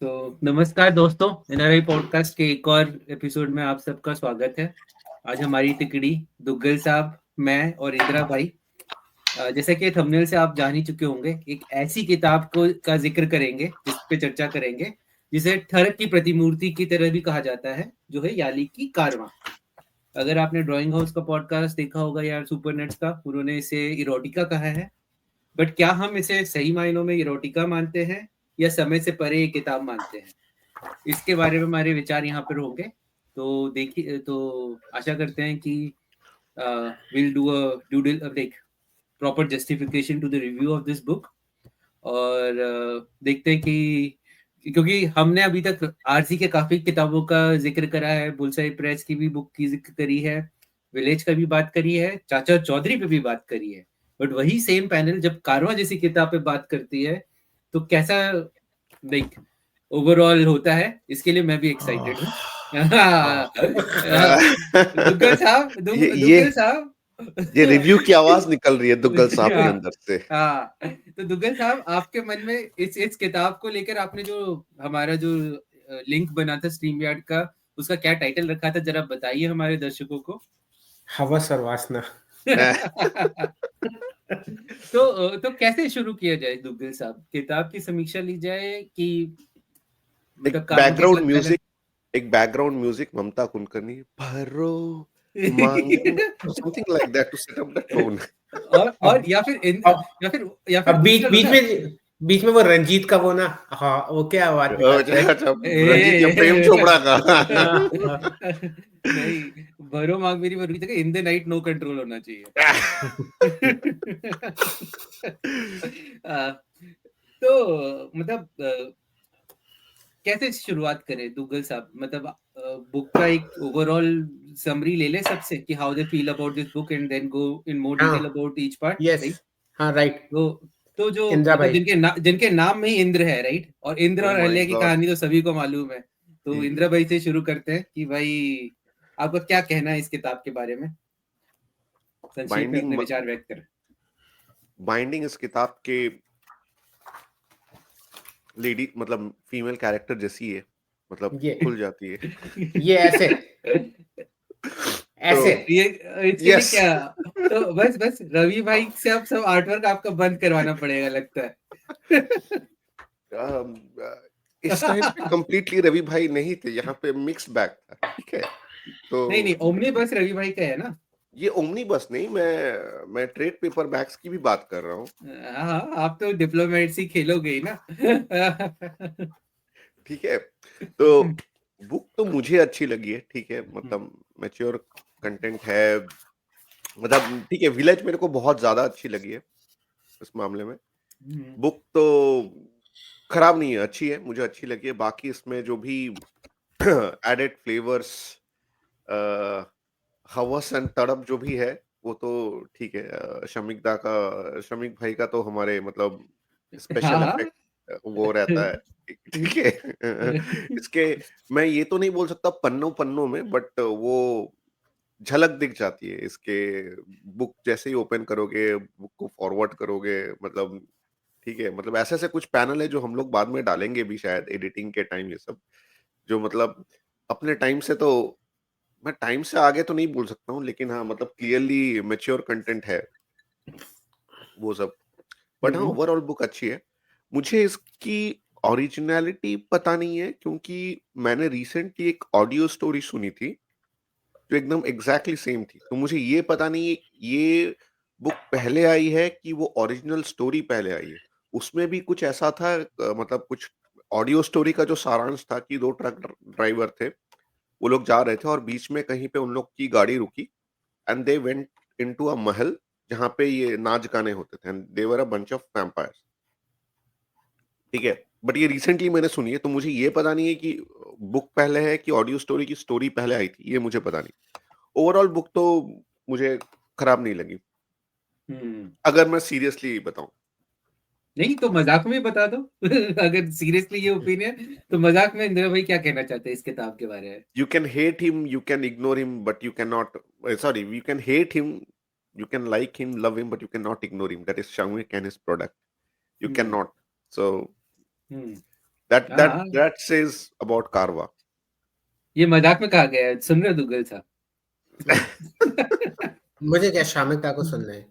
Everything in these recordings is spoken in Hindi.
तो नमस्कार दोस्तों, एनआरआई पॉडकास्ट के एक और एपिसोड में आप सबका स्वागत है। आज हमारी टिकड़ी दुग्गल साहब, मैं और इंदिरा भाई, जैसा कि थंबनेल से आप जान ही चुके होंगे, एक ऐसी किताब को का जिक्र करेंगे, जिस पे चर्चा करेंगे, जिसे ठरक की प्रतिमूर्ति की तरह भी कहा जाता है, जो है याली की कारवां। अगर आपने ड्राइंग हाउस का पॉडकास्ट देखा होगा या सुपर नेट्स का, उन्होंने इसे इरोटिका कहा है। बट क्या हम इसे सही मायनों में इरोटिका मानते हैं या समय से परे एक किताब मानते हैं? इसके बारे में हमारे विचार यहाँ पर होंगे। तो देखिए, तो आशा करते हैं कि will do a doodle like proper justification to the review of this book. और देखते हैं कि क्योंकि हमने अभी तक आरसी के काफी किताबों का जिक्र करा है, बुलसाई प्रेस की भी बुक की जिक्र करी है, विलेज का भी बात करी है, चाचा चौधरी पे भी बात करी है। बट वही सेम पैनल जब कारवां जैसी किताब पे बात करती है, तो कैसा लाइक ओवरऑल होता है, इसके लिए मैं भी एक्साइटेड हूँ। दुग्गल साहब, ये दुग्गल साहब। ये रिव्यू की आवाज निकल रही है दुग्गल साहब के अंदर से। हाँ, तो दुग्गल साहब, आपके मन में इस किताब को लेकर आपने जो हमारा जो लिंक बना था स्ट्रीम यार्ड का, उसका क्या टाइटल रखा था, जरा बताइए हमारे दर्शकों को। हवस और वासना। तो कैसे शुरू किया जाए दुग्गल साहब, किताब की समीक्षा ली जाए कि मतलब कारवां के एक बैकग्राउंड म्यूजिक ममता कुलकर्णी भरो मांगे something like that to set up the tone. और या फिर अब बीच में वो रंजीत का वो ना, हाँ, वो क्या आवाज निकालता है? अच्छा, रंजीत या प्रेम चोपड़ा का। नहीं, भरो मांग मेरी भरो की जगह in the night no control होना चाहिए। तो मतलब कैसे शुरुआत करें दुग्गल साहब, मतलब बुक का एक ओवरऑल समरी ले ले सबसे कि how they feel about this book and then go in more detail about each part, right? हाँ, राइट। तो जो इंदिरा मतलब भाई। जिनके नाम में ही इंद्र है, राइट? और इंद्र Oh और my अहल्या की God. कहानी तो सभी को मालूम है। तो इंदिरा भाई से शुरू करते हैं कि भाई आपका क्या कहना है इस किताब के बारे में, संक्षेप में अपने विचार व्यक्त करें। बाइंडिंग इस किताब के लेडी मतलब फीमेल कैरेक्टर जैसी है, मतलब ये खुल जाती है। ये ऐसे तो ये इसके लिए यस, क्या, तो बस रवि भाई से अब सब आर्टवर्क आपका बंद करवाना पड़ेगा लगता है। इस टाइम पे कंप्लीटली रवि भाई नहीं थे, यहाँ पे मिक्स बैग था, ठीक है। तो नहीं, ओमनी बस रवि भाई का है ना। ये ओमनी बस नहीं, मैं ट्रेड पेपर बैग्स की भी बात कर रहा हूँ। हाँ, आप तो डिप्लोमेसी खेलोगे ही ना। ठीक है, तो बुक तो मुझे अच्छी लगी है, ठीक है, मतलब मैच्योर कंटेंट है, मतलब ठीक है। विलेज मेरे को बहुत ज्यादा अच्छी लगी है इस मामले में। बुक तो खराब नहीं है, अच्छी है, मुझे अच्छी लगी है। बाकी इसमें जो भी एडेड फ्लेवर्स, हवस एंड तड़प जो भी है, वो तो ठीक है। शमीक भाई का तो हमारे मतलब स्पेशल हाँ। इफेक्ट वो रहता है, ठीक है। इसके मैं ये तो नहीं बोल सकता पन्नों पन्नों में, बट वो झलक दिख जाती है इसके। बुक जैसे ही ओपन करोगे, बुक को फॉरवर्ड करोगे, मतलब ठीक है, मतलब ऐसे ऐसे कुछ पैनल है जो हम लोग बाद में डालेंगे भी शायद एडिटिंग के टाइम, ये सब जो मतलब अपने टाइम से तो मैं टाइम से आगे तो नहीं बोल सकता हूँ, लेकिन हाँ मतलब क्लियरली मैच्योर कंटेंट है वो सब। बट हाँ, ओवरऑल बुक अच्छी है। मुझे इसकी ओरिजिनलिटी पता नहीं है, क्योंकि मैंने रिसेंटली एक ऑडियो स्टोरी सुनी थी जो एकदम एग्जैक्टली सेम थी। तो मुझे ये पता नहीं है ये बुक पहले आई है कि वो ओरिजिनल स्टोरी पहले आई है। उसमें भी कुछ ऐसा था, मतलब कुछ ऑडियो स्टोरी का जो सारांश था कि दो ट्रक ड्राइवर थे, वो लोग जा रहे थे और बीच में कहीं पे उन लोग की गाड़ी रुकी and they went into a महल जहाँ पे ये नाच गाने होते थे, and they were a bunch of vampires, ठीक है। बट ये रिसेंटली मैंने सुनी है, तो मुझे ये पता नहीं है कि बुक पहले है कि ऑडियो स्टोरी की स्टोरी पहले आई थी, ये मुझे पता नहीं। ओवरऑल बुक तो मुझे खराब नहीं लगी, अगर मैं सीरियसली बताऊं। नहीं तो मजाक में बता दो। अगर सीरियसली ये ओपिनियन, तो मजाक में इंदिरा भाई क्या कहना चाहते हैं इस किताब के बारे में? You can hate him, you can ignore him, but you cannot, sorry, you can hate him, you can like him, love him, but you cannot ignore him. That is Xiaomi and his product. You hmm cannot. So hmm that says about Karwa. ये मजाक में कहा गया है, सुन रहे हो दुग्गल साहब? मुझे क्या शामिक को सुनना है?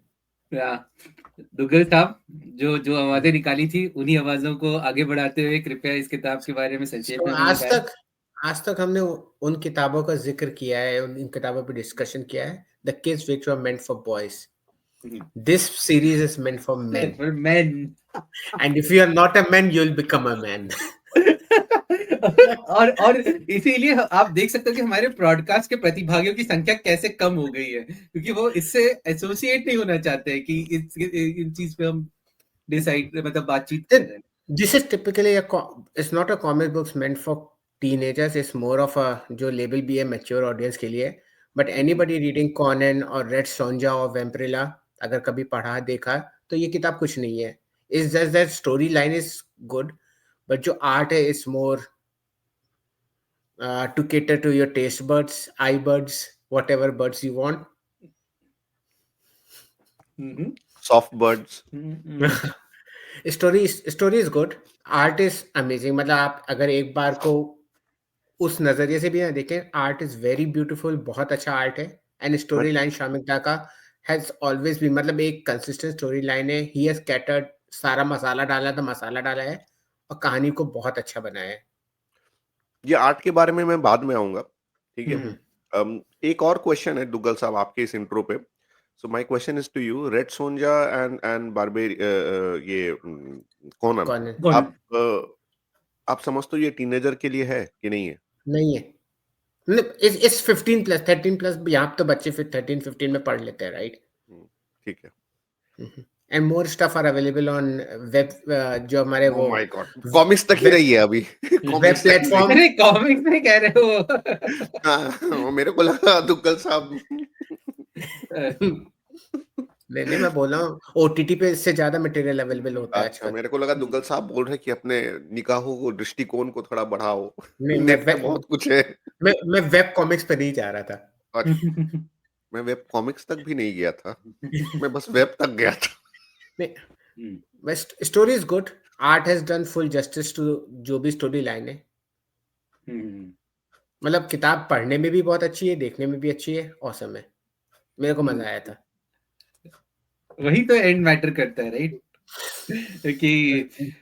दुग्गल साहब जो आवाजें निकाली थी, उन्हीं आवाजों को आगे बढ़ाते हुए कृपया इस किताब के बारे में संक्षेप में आज तक हमने उन किताबों का जिक्र किया है, उन किताबों पे डिस्कशन किया है, the kids which were meant for boys. This series is meant for men. For men. And if you are not a man, you'll become a man. और इसीलिए आप देख सकते हो कि हमारे ब्रॉडकास्ट के प्रतिभागियों की संख्या कैसे कम हो गई है, क्योंकि वो इससे एसोसिएट नहीं होना चाहते कि इन चीज पे हम डिसाइड मतलब बातचीत कर रहे हैं. This is typically it's not a comic books meant for teenagers. It's more of a जो लेबल भी है mature audience के लिए. But anybody reading Conan और Red Sonja और Vampirella, अगर कभी पढ़ा देखा तो ये किताब कुछ नहीं है. It's just that story line is good, but जो art है is more to cater to your taste buds, eye buds, whatever buds you want. Soft buds. Story is good. Art is amazing. मतलब आप अगर एक बार को उस नजरिए से भी ना देखें, आर्ट इज वेरी ब्यूटीफुल, बहुत अच्छा आर्ट है. एंड स्टोरी लाइन शामिक दा का हैज ऑलवेज भी मतलब एक कंसिस्टेंट स्टोरी लाइन है. ही हैज कैटर्ड, सारा मसाला डाला है और कहानी को बहुत अच्छा बनाया है. ये आर्ट के बारे में मैं बाद में आऊंगा, ठीक है. एक और क्वेश्चन है दुग्गल साहब आपके इस इंट्रो पे. So my question is to you, Red Sonja and ये कोनन, आप समझते हो ये टीनेजर के लिए है कि नहीं है? नहीं है. It's 15 plus 13 plus. यहाँ तो बच्चे फिर 13-15 में पढ़ लेते हैं, राइट? ठीक है. And more stuff are available on web, जो हमारे वो my God, कॉमिक्स तक ही रही है अभी. Web platform. अरे कॉमिक्स में कह रहे हो? हाँ, मेरे को लगा दुग्गल साहब. नहीं, मैं बोल रहा हूँ ओटीटी पे इससे ज्यादा मटेरियल अवेलेबल होता है. अच्छा, मेरे को लगा दुग्गल साहब बोल रहे कि अपने निगाहों को, दृष्टिकोण को थोड़ा बढ़ाओ. बहुत कुछ है. मैं वेब कॉमिक्स पे नहीं जा रहा था. मैं वेब कॉमिक्स तक भी नहीं गया था. मैं बस वेब तक गया था. Story is good. Art has done full justice to जो भी स्टोरी लाइन है. मतलब किताब पढ़ने में भी बहुत अच्छी है, देखने में भी अच्छी है, ऑसम है. मेरे को मजा आया था. वही तो एंड मैटर करता है, राइट? कि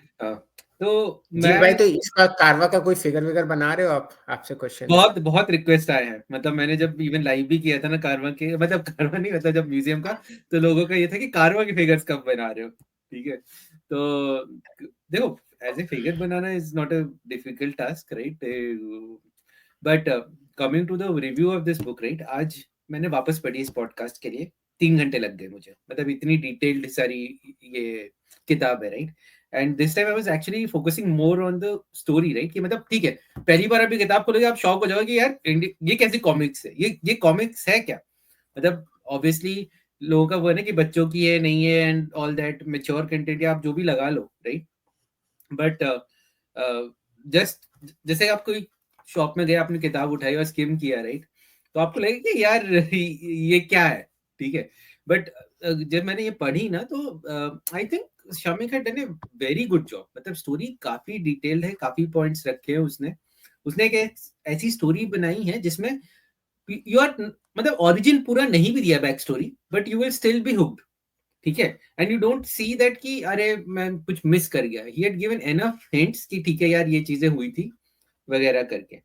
तो मैं भाई, तो इसका कारवा का कोई फिगर विगर बना रहे हो आप? आपसे क्वेश्चन बहुत रिक्वेस्ट आए हैं. मतलब मैंने जब इवन लाइव भी किया था ना कारवा के, मतलब कारवा नहीं, मतलब जब म्यूजियम का, तो लोगों का ये था कि कारवा के फिगर्स कब बना रहे हो. ठीक है, तो देखो एज ए फिगर बनाना is not a difficult task, right? But coming to the review of this book, right, आज मैंने वापस पढ़ी इस पॉडकास्ट के लिए. 3 घंटे लग गए मुझे, मतलब इतनी डिटेल्ड सारी ये किताब है, right? And this time I was actually focusing more on the story, right? कि मतलब ठीक है, पहली बार अभी किताब खोलोगे आप शॉक हो जाओगे कि यार ये कैसी कॉमिक्स है, ये कॉमिक्स है क्या? मतलब ऑब्वियसली लोगों का वो है ना कि बच्चों की है, नहीं है, and all that mature content या आप जो भी लगा लो, राइट? बट जस्ट जैसे आप कोई शॉप में गए, आपने किताब उठाई और स्किम किया, राइट? तो आपको लगेगा कि यार ये क्या है, ठीक है? बट जब मैंने ये पढ़ी ना, तो I think Shamik had done a very good job. मतलब स्टोरी काफी डिटेल्ड है, काफी पॉइंट्स रखे हैं उसने एक ऐसी स्टोरी बनाई है जिसमें यू आर, मतलब ओरिजिन पूरा नहीं भी दिया back story, but you will still B hooked, ठीक है? And you don't see that कि अरे मैं कुछ मिस कर गया. He had given enough hints कि ठीक है यार ये चीजें हुई थी वगैरह करके.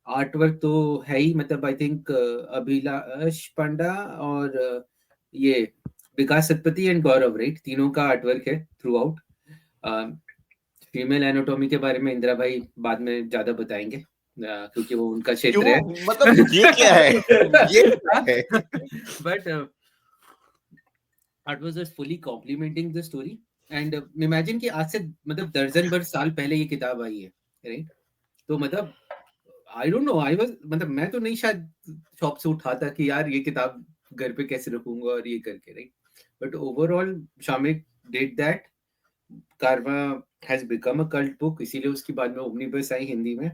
आर्ट वर्क तो है ही, मतलब आई थिंक अभिलाष पांडा और ये विकास सतपति एंड गौरव, राइट, तीनों का आर्ट वर्क है थ्रू आउट. फीमेल एनाटॉमी के बारे में इंदिरा भाई बाद में ज्यादा बताएंगे, क्योंकि वो उनका क्षेत्र है. मतलब ये क्या है? ये but art was just fully complementing the story. And imagine कि आज से मतलब दर्जन भर साल पहले ये किताब आई है, राइट? तो मतलब आई डोंट नो, आई वाज, मतलब मैं तो नहीं शायद शॉप से उठाता कि यार ये किताब घर पे कैसे रखूंगा और ये करके, right? But overall Shamik did that. Karwa has become a cult book, इसीलिए उसकी बाद में ओमनीबस आई हिंदी में.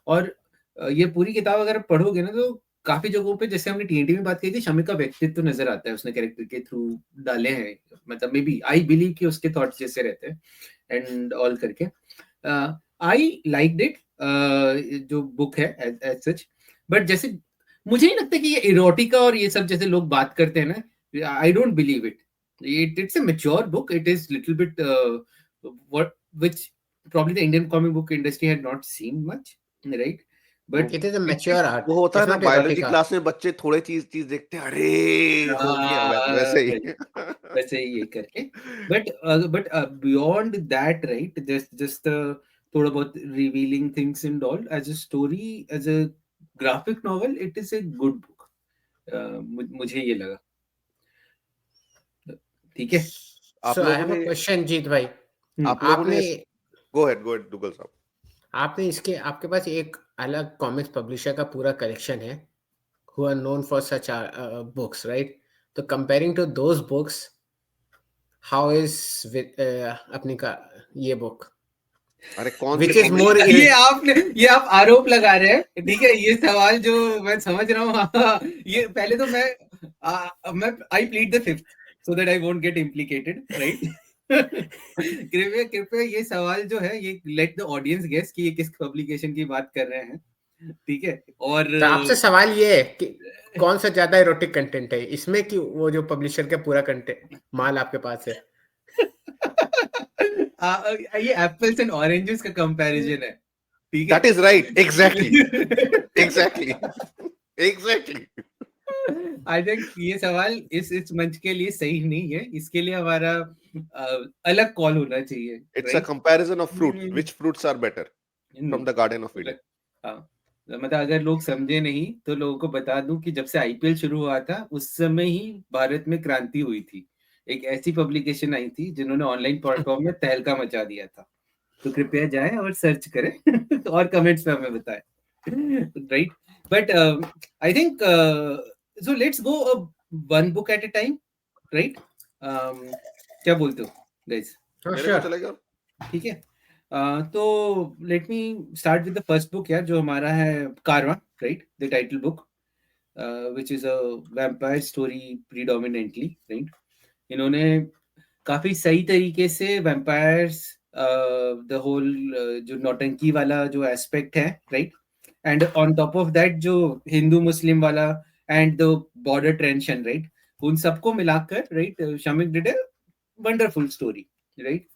और ये पूरी किताब अगर पढ़ोगे ना, तो काफी जगहों पे, जैसे हमने टीएनटी में बात की थी, शामिक का व्यक्तित्व नजर आता है, उसने कैरेक्टर के थ्रू डाले हैं. मतलब मे बी आई बिलीव कि उसके थॉट्स जैसे रहते हैं एंड ऑल करके. आई लाइक्ड इट, जो बुक है एज सच, बट जैसे मुझे नहीं लगता कि ये इरोटिका और ये सब जैसे लोग बात करते हैं ना, I don't believe it. It's a mature book. It is little bit which probably the Indian comic book industry had not seen much, right? But It is a mature art. वो होता है It's ना not बायोलॉजी erotica. क्लास में बच्चे थोड़े चीज देखते हैं, अरे हो गया वैसे ही. वैसे ही ये करके, but beyond that, right? Just थोड़ा बहुत revealing things and all, as a story, as a graphic novel, it is a good book. मुझे ये लगा. ठीक है. आप So I लोगों have a ने question, जीत भाई. आप लोगों ने आपने गो अहेड दुग्गल साहब. आपने इसके आपके पास एक अलग कॉमिक्स पब्लिशर का पूरा कलेक्शन है, who are known for such books, right? So comparing to those books, how is अपनी का ये book? अरे कौन Which से is more ये आप आरोप लगा रहे हैं, ठीक है. ये सवाल जो मैं समझ रहा हूँ, हाँ, ये पहले तो मैं I plead the fifth so that I won't get implicated, right. कृपया ये सवाल जो है, ये लेट द ऑडियंस गेस कि ये किस पब्लिकेशन की बात कर रहे हैं, ठीक है. और तो आपसे सवाल ये है कि कौन सा ज्यादा इरोटिक कंटेंट है इसमें, कि वो जो पब्लिशर का पूरा कंटेंट माल आपके पास है? ये एप्पल्स एंड ऑरेंजेस का कंपैरिजन है, ठीक है. That is right. Exactly. I think ये सवाल इस मंच के लिए सही नहीं है. इसके लिए हमारा अलग कॉल होना चाहिए. It's a comparison of fruits, which fruits are better from the garden of Eden. हाँ, मतलब अगर लोग समझे नहीं तो लोगों को बता दूं कि जब से आईपीएल शुरू हुआ था उस समय ही भारत में क्रांति हुई थी. एक ऐसी पब्लिकेशन आई थी जिन्होंने ऑनलाइन प्लेटफॉर्म में तहलका मचा दिया था. तो कृपया जाएं और सर्च करें और कमेंट्स में हमें बताएं, right. But I think so let's go one book at a time, right. क्या बोलते हो गाइस? मेरे को चलेगा. ठीक है. तो let me start with the first book यार, जो हमारा है कारवां, right, the title book, which is a vampire story predominantly, right. इन्होंने काफी सही तरीके से वैम्पायर्स, द होल जो नौटंकी वाला जो एस्पेक्ट है, right, and on top of that जो हिंदू मुस्लिम वाला and the border tension, right, उन सबको मिलाकर, right, Shamik did a wonderful story, right.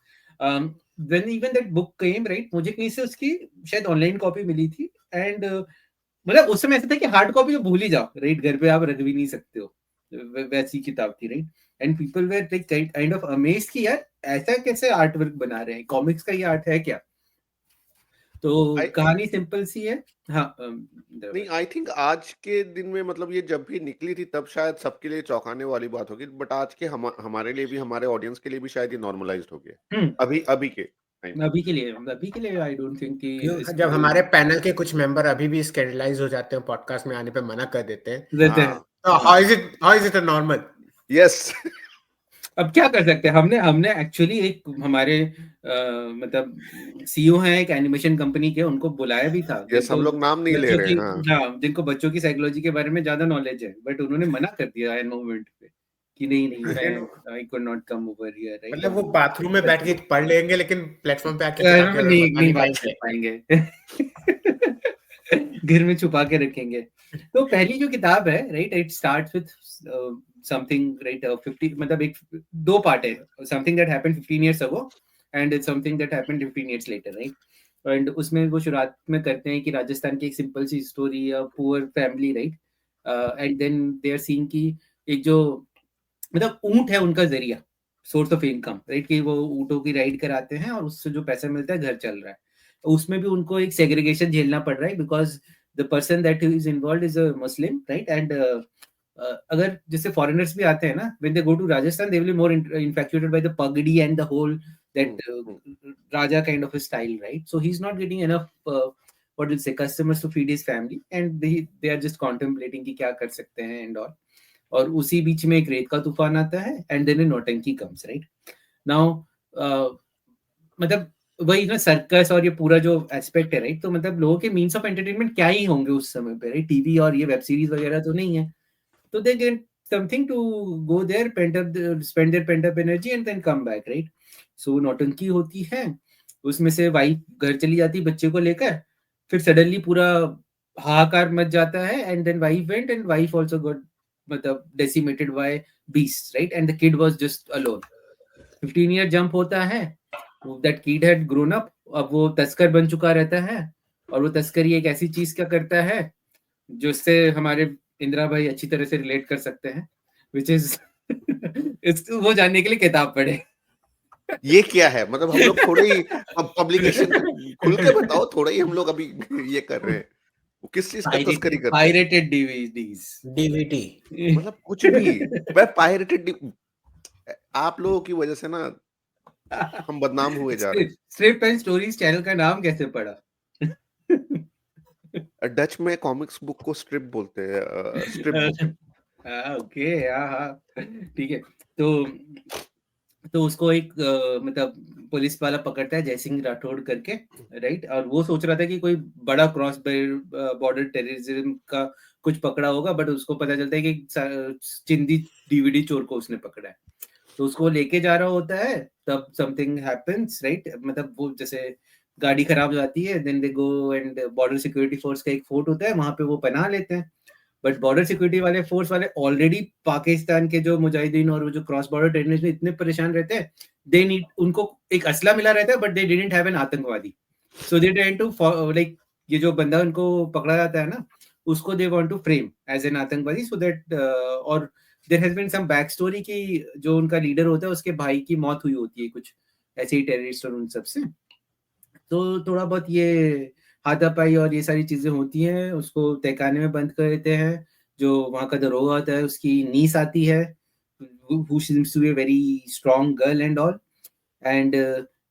when even that book came, right, मुझे कहीं से उसकी शायद ऑनलाइन कॉपी मिली थी. एंड मतलब उस समय ऐसा था कि हार्ड कॉपी तो भूल ही जाओ, राइट, घर पे आप रख भी नहीं सकते हो, वैसी किताब थी, right. And people were like kind of amazed कि यार ऐसा कैसे आर्ट वर्क बना रहे हैं, कॉमिक्स का ये आर्ट है क्या. तो कहानी सिंपल सी है. हाँ, नहीं, आई थिंक आज के दिन में मतलब ये जब भी निकली थी तब शायद सबके लिए चौंकाने वाली बात होगी, बट आज के हमारे लिए भी, हमारे ऑडियंस के लिए भी शायद ये नॉर्मलाइज्ड हो गया अभी के टाइम. अभी के लिए आई डोंट थिंक कि जब हमारे पैनल के कुछ मेंबर अभी भी स्कैंडलाइज हो जाते हैं, पॉडकास्ट में आने पे मना कर देते हैं, रहते हैं. तो how is it a normal? Yes. अब क्या कर सकते हैं. हमने एक्चुअली एक हमारे मतलब सीईओ हैं एक एनिमेशन कंपनी के, उनको बुलाया भी था. यस, हम लोग नाम नहीं ले रहे हैं. हाँ, जिनको बच्चों की साइकोलॉजी के बारे में ज्यादा नॉलेज है, बट उन्होंने मना कर दिया एन मोमेंट पे कि नहीं मैं आई could not come over here, right. मतलब वो बाथरूम में बैठ के पढ़ लेंगे लेकिन प्लेटफॉर्म पे आके नहीं बात कर पाएंगे. घर में छुपा के रखेंगे. तो पहली जो किताब है, right, it starts with something, right, 50, मतलब एक दो पार्ट है, something that happened 15 years ago and it's something that happened 15 years later, right. And उसमें वो शुरुआत में करते हैं कि राजस्थान की एक सिंपल सी story, poor family, right, and then they are seeing कि एक जो मतलब ऊंट है उनका जरिया, सोर्स ऑफ इनकम, राइट, कि वो ऊंटों की राइड कराते हैं और उससे जो पैसा मिलता है घर चल रहा है. उसमें भी उनको एक सेग्रीगेशन झेलना पड़ रहा है because the person that is involve is a Muslim, right. And अगर जैसे फॉरेनर्स भी आते हैं ना, when they go to Rajasthan they will be more infatuated by the pagri and the whole that raja kind of style, right. So he is not getting enough what will say customers to feed his family and they are just contemplating कि क्या कर सकते हैं and all. और उसी बीच में एक रेत का तूफान आता है एंड देन नौटंकी कम्स, राइट. नाउ मतलब वही ना सर्कस और ये पूरा जो एस्पेक्ट है, राइट. तो मतलब लोगों के मीन्स ऑफ एंटरटेनमेंट क्या ही होंगे उस समय पे, राइट. टीवी और ये वेब सीरीज वगैरह तो नहीं है, तो they get something to go there, spend their pent up energy and then come back, right. So नौटंकी होती है उसमें से वाइफ घर चली जाती बच्चे को लेकर, फिर सडनली पूरा हाहाकार मच जाता है, and then wife went and wife also got मतलब decimated by beast, right, and the kid was just alone. 15 year jump होता है, that kid had grown up, अब वो तस्कर बन चुका रहता है, और वो तस्करी एक ऐसी चीज क्या करता है जिससे हमारे इंदिरा भाई अच्छी तरह से रिलेट कर सकते हैं, विच इज वो जानने के लिए किताब पढ़े. ये क्या है? मतलब हम लोग थोड़े ही पब्लिकेशन खुल के बताओ, थोड़ा ही हम लोग अभी ये कर रहे हैं. वो किस चीज का तस्करी करते हैं? Pirated DVDs, DVD. मतलब कुछ भी. मैं पायरेटेड, आप लोगों की वजह से ना हम बदनाम हुए जा रहे हैं. स्क्रिप्ट एंड स्टोरीज चैनल का नाम कैसे पड़ा? डच में कॉमिक्स बुक को स्ट्रिप बोलते हैं, स्ट्रिप बुक. ओके, हाँ, ठीक है. तो उसको एक मतलब पुलिस वाला पकड़ता है, जयसिंह राठौड़ करके, राइट, और वो सोच रहा था कि कोई बड़ा क्रॉस बॉर्डर टेररिज्म का कुछ पकड़ा होगा, बट उसको पता चलता है कि चिंदी डीवीडी चोर को उसने पकड़ा है. तो उसको लेके जा रहा होता है, तब समथिंग हैपेंस, राइट, मतलब वो जैसे गाड़ी खराब हो जाती है, then they go and border security force का एक फोर्ट होता है, वहां पे वो पनाह लेते हैं. बट बॉर्डर सिक्योरिटी वाले फोर्स वाले ऑलरेडी पाकिस्तान के जो मुजाहिदीन और वो जो क्रॉस बॉर्डर टेररिस्ट में इतने परेशान रहते हैं, दे नीड, उनको एक असला मिला रहता है, but they didn't have an आतंकवादी, so they trying to like, ये जो बंदा उनको पकड़ा जाता है ना, उसको they want to frame as an आतंकवादी, सो दैट और there has been some back story कि जो उनका लीडर होता है उसके भाई की मौत हुई होती है कुछ ऐसे ही टेररिस्ट और उन सब से. तो थोड़ा बहुत ये हाथापाई और ये सारी चीजें होती हैं, उसको तहखाने में बंद कर देते हैं. जो वहाँ का दरोगा होता है उसकी नीस आती है, who seems to be a very strong girl and all, and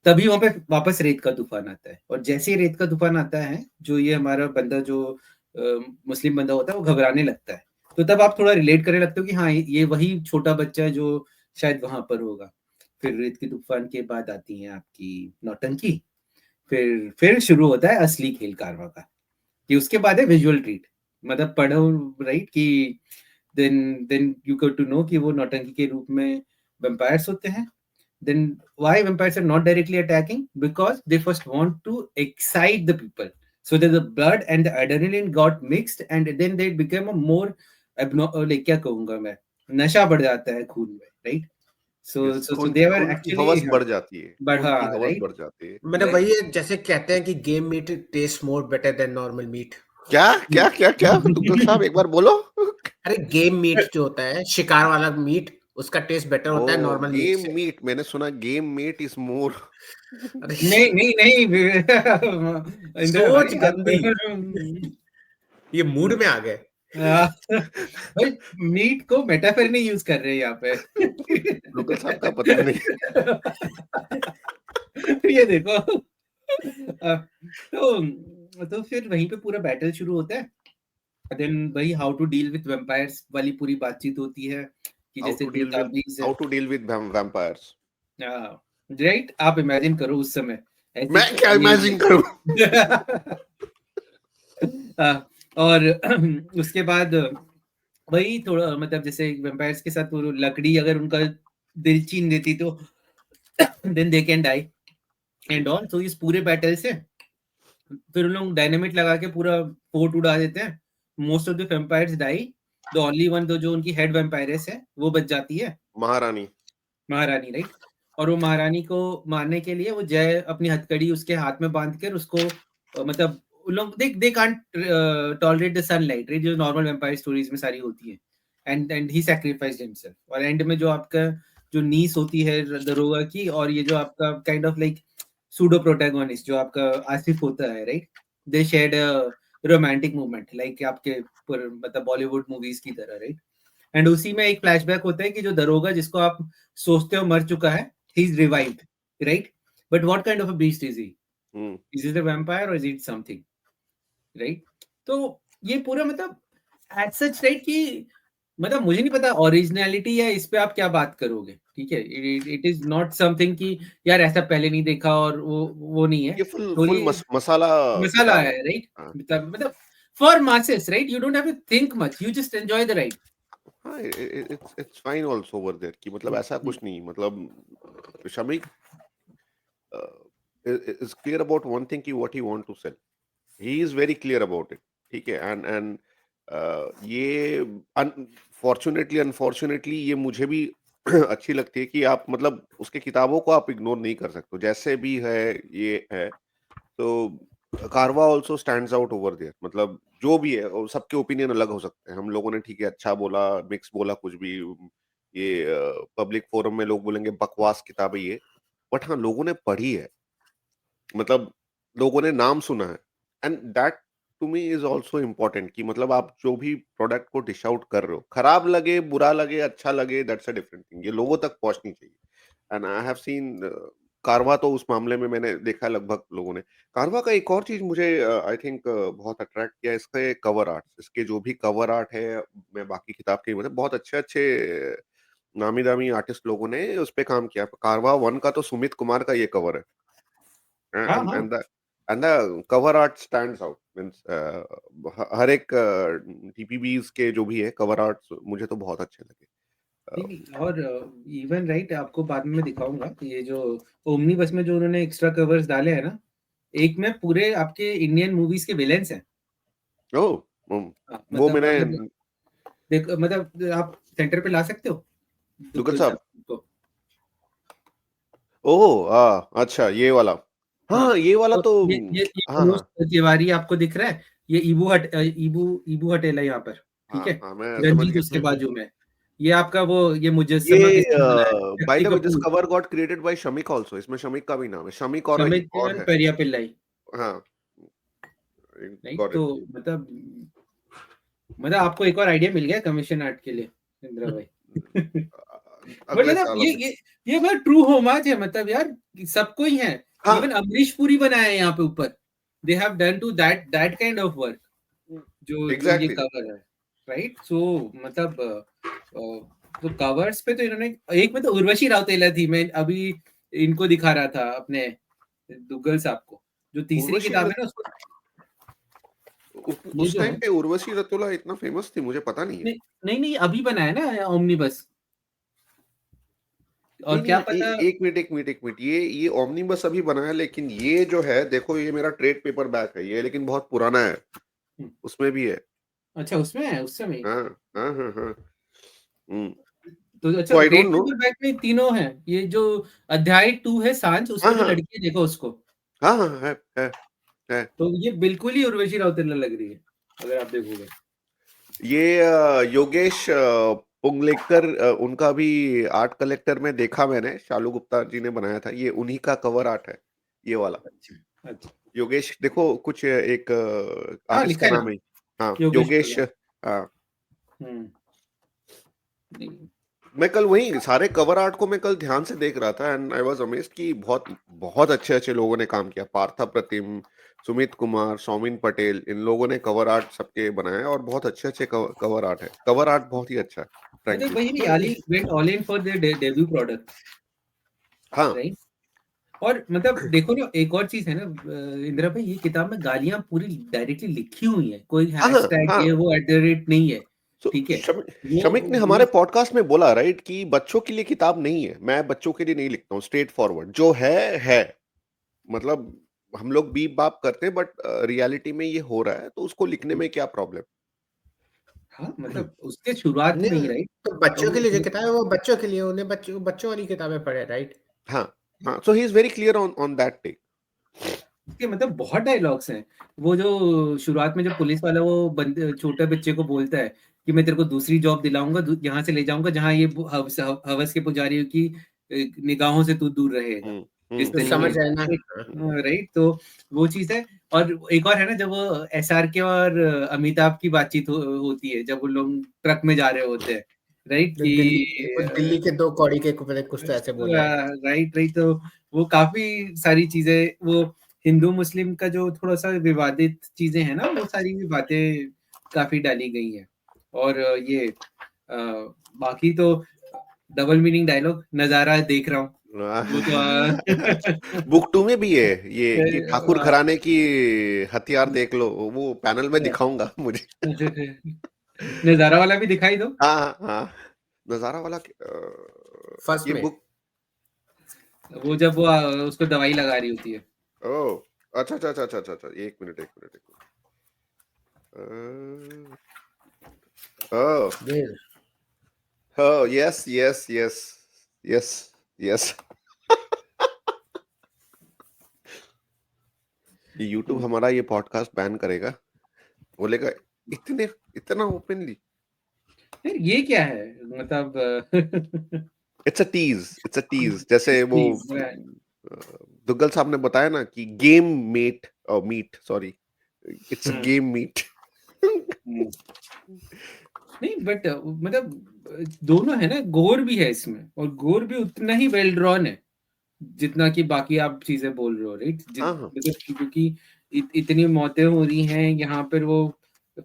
तभी वहाँ पे वापस रेत का तूफान आता है. और जैसे ही रेत का तूफान आता है, जो ये हमारा बंदा जो मुस्लिम बंदा होता है वो घबराने लगता है. तो तब आप थोड़ा रिलेट करने लगते हो कि हाँ ये वही छोटा बच्चा है जो शायद वहां पर होगा. फिर रेत के तूफान के बाद आती है आपकी नौटंकी, फिर शुरू होता है असली खेल कारवा का, कि उसके बाद है विजुअल ट्रीट, मतलब पढ़ो, राइट, कि then you got to know कि वो नौटंकी के रूप में वैम्पायर्स होते हैं. Then why vampires are not directly attacking? Because they first want to excite the people, so that the blood and the adrenaline got mixed, and then they become a more like क्या कहूँगा मैं, नशा बढ़ जाता है खून में, right? So they were उनकी actually हवस बढ़ जाती है. बढ़ा, उनकी हवस right? बढ़ जाती है. मतलब वही है, जैसे कहते हैं कि game meat taste more better than normal meat. क्या क्या क्या क्या दुग्गल साहब एक बार बोलो. अरे गेम मीट जो होता है, शिकार वाला मीट, उसका टेस्ट बेटर होता है ओ, नॉर्मल मीट गेम से. मीट, मैंने सुना गेम मीट इज मोर. अरे नहीं नहीं नहीं इंदिरा सोच भाई गंदी. आप ये मूड में आ गए. भाई मीट को मेटाफर नहीं यूज कर रहे हैं यहाँ पे. दुग्गल साहब का पता नहीं. ये देखो. तो फिर वहीं पे पूरा बैटल शुरू होता है. देन वही how to deal with vampires वाली पूरी बातचीत होती है, कि हाउ जैसे to deal with how to deal with vampires. Right, आप इमेजिन करो उस समय ऐसी मैं क्या इमेजिन करूं? और उसके बाद वही थोड़ा मतलब जैसे वैम्पायर्स के साथ वो लकड़ी अगर उनका दिल छीन देती तो then they can die and all. तो इस पूरे बैटल से फिर उन लोग डायनामिट लगा के पूरा फोर्ट उड़ा देते हैं. Most of the vampires die, the only one जो उनकी हेड वैम्पायरस है वो बच जाती है, महारानी. महारानी, राइट. और वो महारानी को मारने के लिए वो जय अपनी हथकड़ी उसके हाथ में बांध कर उसको मतलब उन लोग they can't tolerate the sunlight, right, जो नॉर्मल वैम्पायर स्टोरीज में सारी होती है. And he sacrificed himself. और एंड में जो आपका जो नीस होती है दरोगा की, और ये जो आपका kind of like pseudo protagonist जो आपका आसिफ होता है, राइट, दे शेयर्ड रोमांटिक मूवमेंट लाइक आपके मतलब बॉलीवुड मूवीज की तरह, राइट. एंड उसी में एक फ्लैशबैक होता है कि जो दरोगा जिसको आप सोचते हो मर चुका है, he is revived, right. But what kind of a beast is he? Is it a vampire और इज इट समथिंग, राइट? तो ये पूरा मतलब एज सच, राइट, कि मतलब मुझे नहीं पता ओरिजिनलिटी है इस पे आप क्या बात करोगे, ठीक है. इट इज नॉट समथिंग कि यार ऐसा पहले नहीं देखा, और वो नहीं है. ये फुल स्टोरी मसाला मसाला किताब है, है. राइट. हाँ. मतलब for masses, right, you don't have to think much, you just enjoy the ride. हाँ, it's fine also over there कि मतलब ऐसा कुछ नहीं, मतलब Shami is clear about one thing कि what he want to sell. He is very clear about it. ठीक है. And ये अनफॉर्चुनेटली ये मुझे भी अच्छी लगती है कि आप मतलब उसके किताबों को आप इग्नोर नहीं कर सकते. जैसे भी है ये है, तो कारवा also stands out over there. मतलब जो भी है, और सबके ओपिनियन अलग हो सकते हैं. हम लोगों ने ठीक है अच्छा बोला, मिक्स बोला, कुछ भी. ये पब्लिक फोरम में लोग बोलेंगे बकवास किताब है ये, बट हाँ लोगों ने पढ़ी है, मतलब लोगों ने नाम सुना है. And that to me is also important कि मतलब आप जो भी प्रोडक्ट को डिश आउट कर रहे हो, खराब लगे, बुरा लगे, अच्छा लगे, दैट्स अ डिफरेंट थिंग. ये लोगों तक पहुंचनी चाहिए. एंड आई हैव सीन कारवा, तो उस मामले में मैंने देखा लगभग लोगों ने. कारवा का एक और चीज मुझे आई थिंक बहुत अट्रैक्ट किया, इसके कवर आर्ट. इसके जो भी कवर आर्ट है, मैं बाकी किताब के मतलब बहुत अच्छे अच्छे नामी दामी आर्टिस्ट लोगों ने उस पे काम किया. कारवा 1 का तो सुमित कुमार का ये कवर है. हाँ and हाँ and the and the cover art stands out. Means हर एक TPBs के जो भी है कवर आर्ट मुझे तो बहुत अच्छे लगे. नहीं, और इवन राइट, आपको बाद में मैं दिखाऊंगा ये जो ओमनी बस में जो उन्होंने एक्स्ट्रा कवर्स डाले हैं ना, एक में पूरे आपके इंडियन मूवीज के विलेंस हैं. ओह, हाँ, वो मतलब मैंने अगर देखो, मतलब आप सेंटर पे ला सकते हो दुग्गल दुग्गल साहब. साहब को. ओह, अच्छा ये वाला. हाँ, हाँ ये वाला तो तो ये हाँ मनोज हाँ तिवारी आपको दिख रहा है. ये इबू हटेल है यहाँ पर, ठीक है. हाँ मैं समझ रंजीत उसके गया. बाजू में. ये आपका वो ये ये मुजस्समा किसने बनाया है? By Shakti the way this Kapoor, cover got created by Shamik also. इसमें शमिक का भी नाम है. शमिक और एक शमित और और है. पेरिया पिल्लाई. हाँ, राइट, गॉट तो इट. मतलब आपको एक और आइडिया मिल गया कमीशन आर्ट के लिए, इंदिरा भाई. बट अगले मतलब साल ये अभी. ये मतलब ट्रू होमाज है, मतलब यार सबको ही है. हाँ इवन अमरीश पुरी बनाया है यहाँ पे ऊपर. They have done to that kind of work, जो ये एग्जैक्टली. कवर है. राइट, सो मतलब तो कवर्स पे तो इन्होंने, एक में तो उर्वशी राउतेला थी. मैं अभी इनको दिखा रहा था अपने दुग्गल साहब को, जो तीसरी उर्वशी किताब है ना उसको. ये उस जो टाइम है, पे उर्वशी रतोला इतना फेमस थी, मुझे पता नहीं है. नहीं अभी बनाया ना ओमनीबस. नहीं और क्या नहीं पता. एक मिनट. ये ओमनीबस अभी बना है, लेकिन ये जो है देखो, ये मेरा ट्रेड पेपर बैक है ये, लेकिन बहुत पुराना है. उसमें भी है. अच्छा, उसमें है उस समय. हाँ हाँ हाँ हाँ. तो अच्छा, तो I tried don't know. Paperback में तीनों हैं. ये जो अध्याय 2 है सांझ, हाँ उसमें जो हाँ लड़की है देखो उसको, हाँ हाँ है. तो ये बिल्कुल ही उर्वशी राउतेला लग रही है अगर आप देखोगे. ये योगेश पुंगलेकर, उनका भी आर्ट कलेक्टर में देखा मैंने. शालू गुप्ता जी ने बनाया था. ये उन्हीं का कवर आर्ट है ये वाला. अच्छा, योगेश देखो, कुछ एक हाँ आर्टिस्ट लिखा का है ना, नाम है. हाँ योगेश योगेश. प्रजा. हाँ. नहीं, मैं कल वही सारे कवर आर्ट को मैं कल ध्यान से देख रहा था, एंड आई वाज अमेज्ड कि बहुत बहुत अच्छे अच्छे लोगों ने काम किया. पार्था प्रतिम, सुमित कुमार, सौमिन पटेल, इन लोगों ने कवर आर्ट सबके बनाए, और बहुत अच्छे अच्छे कवर आर्ट है. कवर आर्ट बहुत ही अच्छा है, मतलब फ्रैंकली. वही नहीं, आली went all in for their debut product. हाँ राइट. और मतलब देखो ना, एक और चीज है ना इंदिरा भाई, ये किताब में गालियां पूरी डायरेक्टली लिखी हुई है. कोई हाँ हैशटैग हाँ. ये वो @ नहीं है. So, ठीक है. शमिक ने वो हमारे पॉडकास्ट में बोला राइट कि बच्चों के लिए किताब नहीं है. मैं बच्चों के लिए नहीं लिखता हूँ. स्ट्रेट फॉरवर्ड जो है. मतलब हम लोग बीप बाप करते हैं, बट रियलिटी में ये हो रहा है, तो उसको लिखने में क्या प्रॉब्लम. हाँ, मतलब उसके शुरुआत में ही, नहीं, राइट. तो बच्चों के लिए जो किताब है वो बच्चों के लिए, उन्हें बच्चों वाली किताबें पढ़े, राइट. हाँ हाँ. So he is very clear on that take. उसके मतलब बहुत डायलॉग्स हैं. वो जो शुरुआत में जो पुलिस वाला वो बंदे छोटे बच्चे को बोलता है कि मैं तेरे को दूसरी जॉब दिलाऊंगा, यहाँ से ले जाऊंगा जहाँ ये हवस के पुजारियों की निगाहों से तू दूर रहेगा, इस हम्म. तो तरीके समझ रहे हैं ना. से. राइट, तो वो चीज है. और एक और है ना, जब वो SRK और अमिताभ की बातचीत होती है, जब वो लोग ट्रक में जा रहे होते हैं. राइट, तो कि दिल्ली के 2 कौड़ी के कुछ तो ऐसे बोला है. राइट. तो वो काफी सारी चीजें, वो हिंदू मुस्लिम का जो थोड़ा सा विवादित चीजें हैं ना, वो सारी भी बातें काफी डाली गई हैं. और ये बाकी तो डबल मीनिंग डायलॉग नजारा देख रहा हूँ, वो तो बुक 2 में भी है ये कि ठाकुर घराने की हथियार देख लो. वो पैनल में दिखाऊंगा मुझे. नजारा वाला भी दिखाई दो. हाँ हाँ. नजारा वाला फर्स्ट ये में बुक. वो जब वो उसको दवाई लगा रही होती है. ओह अच्छा अच्छा अच्छा अच्छा अच्छा, एक मिनट ओह Yes. Oh yes yes yes yes yes YouTube हमारा ये पॉडकास्ट बैन करेगा, बोलेगा इतने इतना ओपनली। यार ये क्या है मतलब इट्स अ टीज जैसे वो प्लीज दुग्गल साहब ने बताया ना कि game met meat sorry it's a game meat. नहीं बट मतलब दोनों है ना, गोर भी है इसमें और गोर भी उतना ही वेल ड्रॉन है जितना कि बाकी आप चीजें बोल रहे हो, राइट? हाँ हाँ मतलब क्योंकि इतनी मौतें हो रही हैं यहाँ पर, वो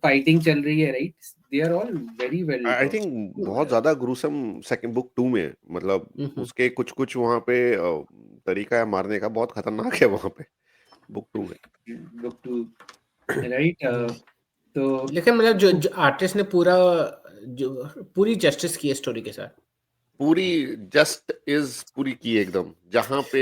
फाइटिंग चल रही है, right? They are all very well I think बहुत ज्यादा ग्रूसम सेकंड बुक 2 में, मतलब उसके कुछ कुछ वहां पे तरीका है मारने का बहुत खतरनाक है वहां पे बुक 2 में। Book two, right? तो लेकिन मतलब जो आर्टिस्ट ने पूरी जस्टिस की है स्टोरी के साथ। पूरी जस्ट इज पूरी की एकदम, जहां पे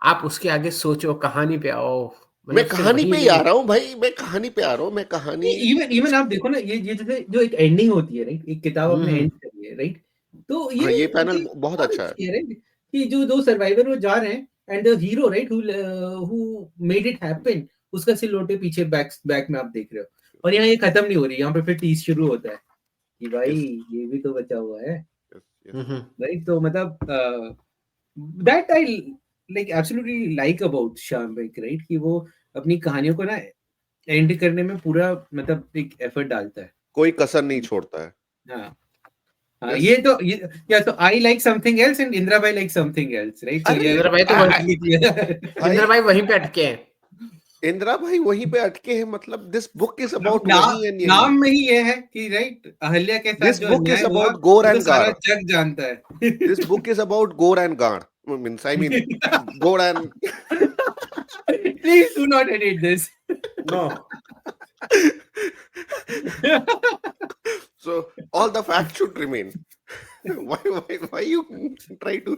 आप उसके आगे सोचो, कहानी पे आओ, मैं मतलब सिर्फ कहानी वही पे ही आ नहीं। रहा हूँ भाई, मैं कहानी पे आ रहा हूँ, मैं कहानी इवन इवन आप देखो ना, ये जैसे जो एक एंडिंग होती है, राइट? एक किताब अपने एंड कर रही है, राइट? तो हाँ ये पैनल ये बहुत बहुत अच्छा है। अच्छी है, राइट? कि जो दो सर्वाइवर वो जा रहे हैं and the hero, right, who made it happen, उसका सिलौटे पीछे बैक बैक में आप देख रहे हो। और यहाँ ये खत्म नहीं हो रही, यहाँ पे फिर टीज शुरू होता है कि भाई यस ये भी तो बचा हुआ है, यस यस राइट? तो मतलब that I like absolutely like about Shyam बेक, राइट? कि वो अपनी कहानियों को ना एंड करने में पूरा मतलब एक एफर्ट डालता है। कोई कसर नहीं छोड़ता है। हाँ हाँ, यस ये तो ये या तो I like something else and Indira भाई लाइक समथिंग एल्स, राइट? सो अरे ये इंदिरा भाई तो भाई इंदिरा भाई वहीं पे अटके हैं। इंदिरा भाई वहीं पे अटके हैं, मतलब दिस बुक इज अब अबाउट वही एंड यही। नाम में ही ये है कि, राइट, अहल्या के साथ दिस जो बुक अन्याय इज हुआ अबाउट गोर ये तो एंड सारा गार। जग जानता दिस है। Book is about gore and गार, means I mean gore and Please do not edit this. No. so all the facts should remain. Why you try to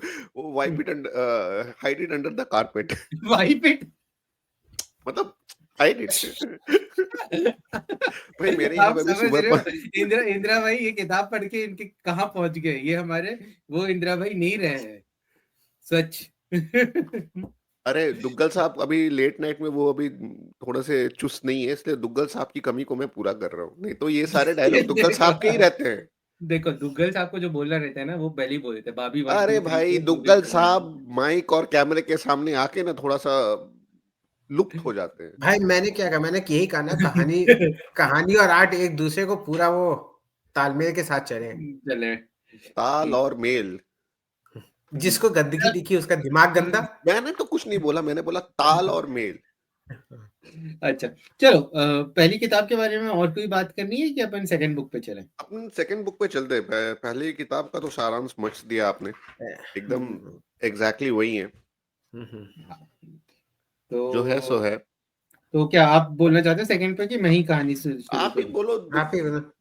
wipe it and hide it under the carpet? Wipe it. मतलब hide it. भाई मेरे यहाँ आप पे भी समझ सुबह रहे हो, इंदिरा इंदिरा भाई ये किताब पढ़ के इनके कहाँ पहुंच गए, ये हमारे वो इंदिरा भाई नहीं रहे हैं, सच। अरे दुग्गल साहब अभी लेट नाइट में वो अभी थोड़े से चुस्त नहीं है, इसलिए दुग्गल साहब की कमी को मैं पूरा कर रहा हूँ, नहीं तो ये सारे डायलॉग दुग्गल साहब के ही रहते हैं। देखो दुग्गल साहब को जो बोलना रहता है ना, वो पहले ही बोल देते हैं, भाभी 1 अरे 2 3 भाई 4 दुग्गल गोली साहब चलेंगे। माइक और कैमरे के सामने आके ना थोड़ा सा लुप्त हो जाते हैं। भाई मैंने क्या कहा, मैंने यही कहा ना, कहानी कहानी और आर्ट एक दूसरे को पूरा वो तालमेल के साथ चले। चले ताल ठीक। और मेल। जिसको गंदगी दिखी उसका दिमाग गंदा। मैंने तो कुछ नहीं बोला, मैंने बोला ताल और मेल। अच्छा चलो, पहली किताब के बारे में और कोई बात करनी है कि अपन सेकंड बुक पे चलें? अपन सेकंड बुक पे चलते हैं। पहली किताब का तो सारांश मच दिया आपने, एकदम एग्जैक्टली वही है, जो है सो तो है। तो क्या आप बोलना चाहते हैं सेकंड पे कि मैं ही कहानी से शुरू आप ही करूं? बोलो। आप ही बता।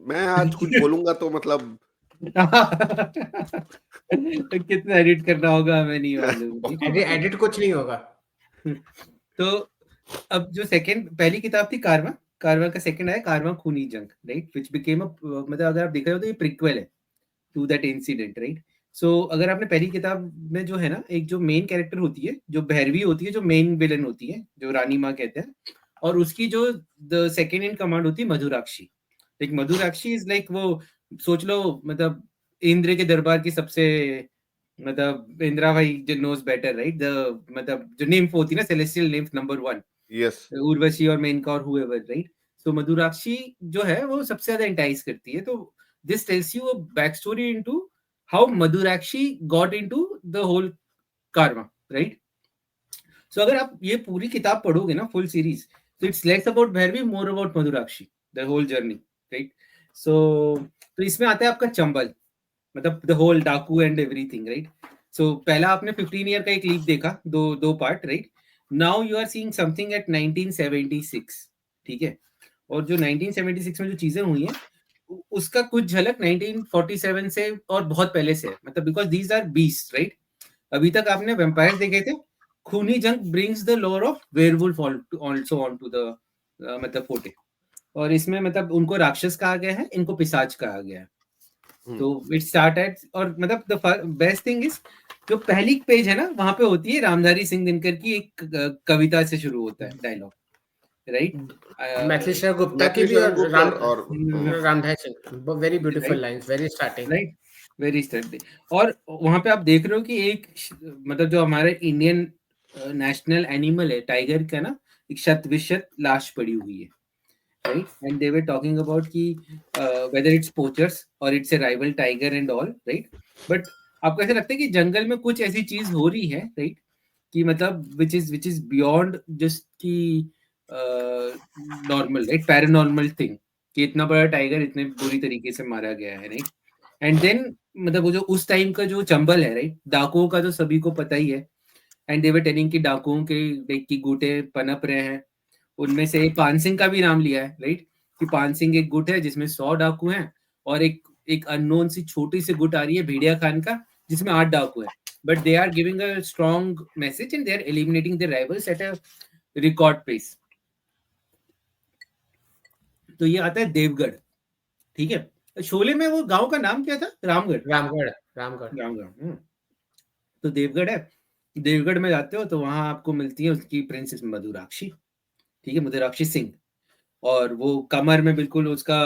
मैं आज कुछ बोलूंगा तो मतलब कितना एडिट करना होगा हमें नहीं मालूम, ठीक है? एडिट कुछ नहीं होगा। तो अब जो सेकंड, पहली किताब थी कारवां, कारवां का सेकंड आया कारवां खूनी जंग, राइट? व्हिच बिकेम अ, मतलब अगर आप देख रहे हो तो ये प्रीक्वल है to that incident, right? So अगर आपने पहली किताब में जो है ना, एक जो मेन कैरेक्टर होती है, जो भैरवी होती है, जो मेन विलन होती है, जो रानी माँ कहते हैं, और उसकी जो द सेकंड इन कमांड होती है मधुराक्षी। लाइक मधुराक्षी इज लाइक वो, सोच लो मतलब इंद्र के दरबार की सबसे, मतलब इंदिरा भाई जो नोज बेटर, राइट? द मतलब जो निम्फ होती है ना, celestial nymph number 1, yes Urvashi और मेनका और हुएवर, राइट? सो मधुराक्षी जो है वो सबसे ज्यादा एंटाइज करती है। तो this tells you a back story into how Madhurakshi got into the whole karma, right? So अगर आप ये पूरी किताब पढ़ोगे ना, फुल सीरीज, तो it's less about Bhairavi, more about Madhurakshi, the whole journey, right? So तो इसमें आता है आपका चंबल, मतलब the whole daku and everything, right? So पहला आपने 15 ईयर का एक लीप देखा, दो दो part, right? Now you are seeing something at 1976, ठीक है? और जो 1976 में जो चीजें हुई हैं, उसका कुछ झलक 1947 से और बहुत पहले से है, मतलब because these are beast, right? अभी तक आपने वेम्पायर देखे थे, खूनी जंग brings the lore of werewolf also onto the मतलब फोटे, और इसमें मतलब उनको राक्षस कहा गया है, इनको पिशाच कहा गया है. तो इट स्टार्ट एट, और मतलब द बेस्ट थिंग इज जो पहली पेज है ना वहां पे होती है रामधारी सिंह दिनकर की एक कविता से शुरू होता है डायलॉग, राइट. मैथिली गुप्ता की भी और Ramdhari Singh, very beautiful lines, very starting, right, very starting. और वहां पे आप देख रहे हो कि एक मतलब जो हमारे इंडियन नेशनल एनिमल है टाइगर का ना, एक शत विशत लाश पड़ी हुई है, right? And they were talking about कि whether it's poachers or it's a rival tiger and all, right? But आपको ऐसा लगता है कि जंगल में कुछ ऐसी चीज हो रही है, right? कि मतलब which is beyond just कि normal, right? Paranormal thing कि इतना बड़ा टाइगर इतने बुरी तरीके से मारा गया है, right? And then मतलब वो जो उस टाइम का जो चंबल है, right? डाकुओं का तो सभी को पता ही है. And they were telling कि डाकुओं के की गुटे पनप रहे हैं. उनमें से पान सिंह का भी नाम लिया है, राइट, कि पान सिंह एक गुट है जिसमें 100 डाकू हैं, और एक अननोन सी छोटी सी गुट आ रही है भेड़िया खान का जिसमें 8 डाकू हैं. But they are giving a strong message and they are eliminating the rivals at a record pace. तो ये आता है देवगढ़, ठीक है. शोले में वो गांव का नाम क्या था? रामगढ़. तो देवगढ़ है, देवगढ़ में जाते हो तो वहां आपको मिलती है उसकी प्रिंसेस मधुराक्षी, ठीक है, मधुराक्षी सिंह. और वो कमर में बिल्कुल उसका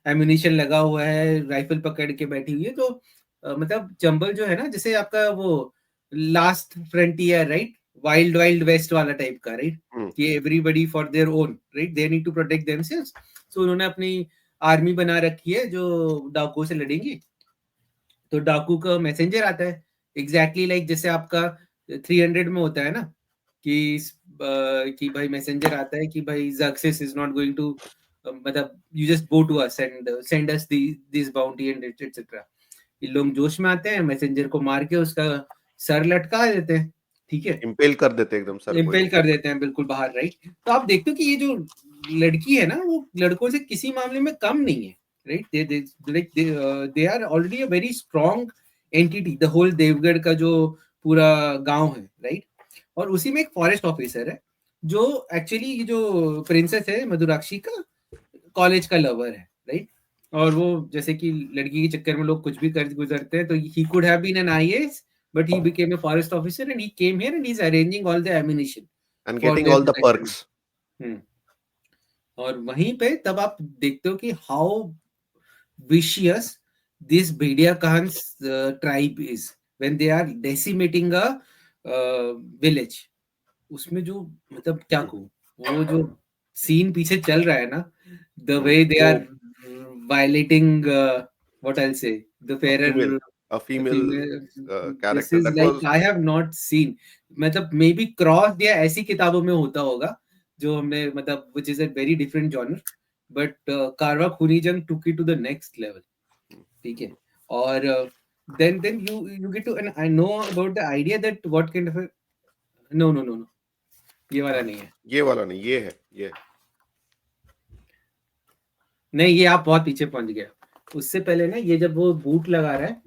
एम्यूनिशन लगा हुआ है, राइफल पकड़ के बैठी हुई है. तो मतलब चंबल जो है ना, जैसे आपका वो last frontier, right, wild wild west वाला टाइप का, राइट, कि everybody for their own, right, they need to protect themselves. So उन्होंने अपनी आर्मी बना रखी है जो डाकुओं से लड़ेंगी. तो डाकू का मैसेंजर आता है एग्जैक्टली लाइक जैसे आपका 300 में होता है ना, कि भाई मैसेंजर आता है कि भाई Xerxes is not going to, मतलब you just go to us and send us this bounty and etcetera. ये लोग जोश में आते हैं, मैसेंजर को मार के उसका सर लटका देते हैं, ठीक है, इम्पेल कर देते हैं एकदम सर को, इम्पेल कर देते हैं बिल्कुल बाहर, राइट. तो आप देखते हो कि ये जो लड़की है ना वो लड़कों से किसी मामले में कम नहीं है, right? They are already a very strong entity, the whole Deogarh का जो पूरा गांव है, right? और उसी में एक फॉरेस्ट ऑफिसर है जो एक्चुअली जो प्रिंसेस है मधुराक्षी का कॉलेज का लवर है, राइट. और वो जैसे कि लड़की के चक्कर में लोग कुछ भी कर गुजरते हैं, तो he could have been an IAS but he became a forest officer and he came here and he's arranging all the ammunition and getting all the perks. और वहीं पे तब आप देखते हो कि how vicious this Bhediya Khan's tribe is when they are decimating a village. उसमें जो मतलब क्या कहूँ, वो जो सीन पीछे चल रहा है ना, the way they are violating what I'll say the fairer a female character. This is like I have not seen, मतलब maybe crossed या ऐसी किताबों में होता होगा जो हमने मतलब which is a very different genre, but कारवा खूनी जंग took it to the next level, ठीक है. और then you get to, and I know about the idea that what kind of a no ये वाला नहीं है, ये वाला नहीं, ये है, ये नहीं, ये आप बहुत पीछे पहुंच गए. उससे पहले ना ये जब वो बूट लगा रहा है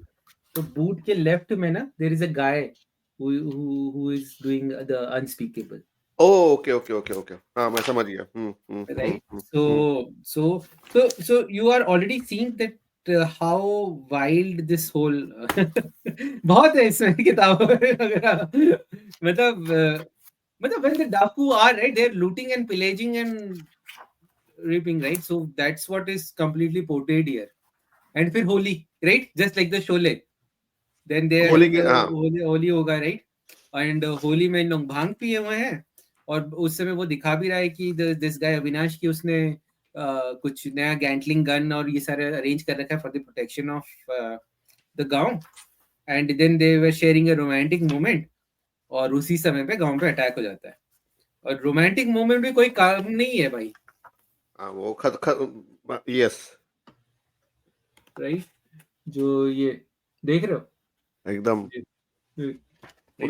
तो बूट के लेफ्ट में ना there is a guy who is doing the unspeakable. Okay. हाँ, मैं समझ गया. Right. So you are already seeing that how wild this whole बहुत है इसमें किताब वगैरह, मतलब when the Daku are, right, they're looting and pillaging and raping, right? So that's what is completely portrayed here. And फिर Holi, right, just like the Sholay, then there Holi होगा, right, and होली में लोग भांग पिए हुए हैं. और उस समय वो दिखा भी रहा है कि दिस गाय अविनाश की उसने कुछ नया गैंटलिंग गन और ये सारे अरेंज कर रखा है for the protection of the gaon. And then they were sharing a romantic moment, और उसी समय पे गांव पे अटैक हो जाता है. और रोमांटिक मोमेंट भी कोई काम नहीं है भाई, वो यस, राइट. जो ये देख रहे हो एकदम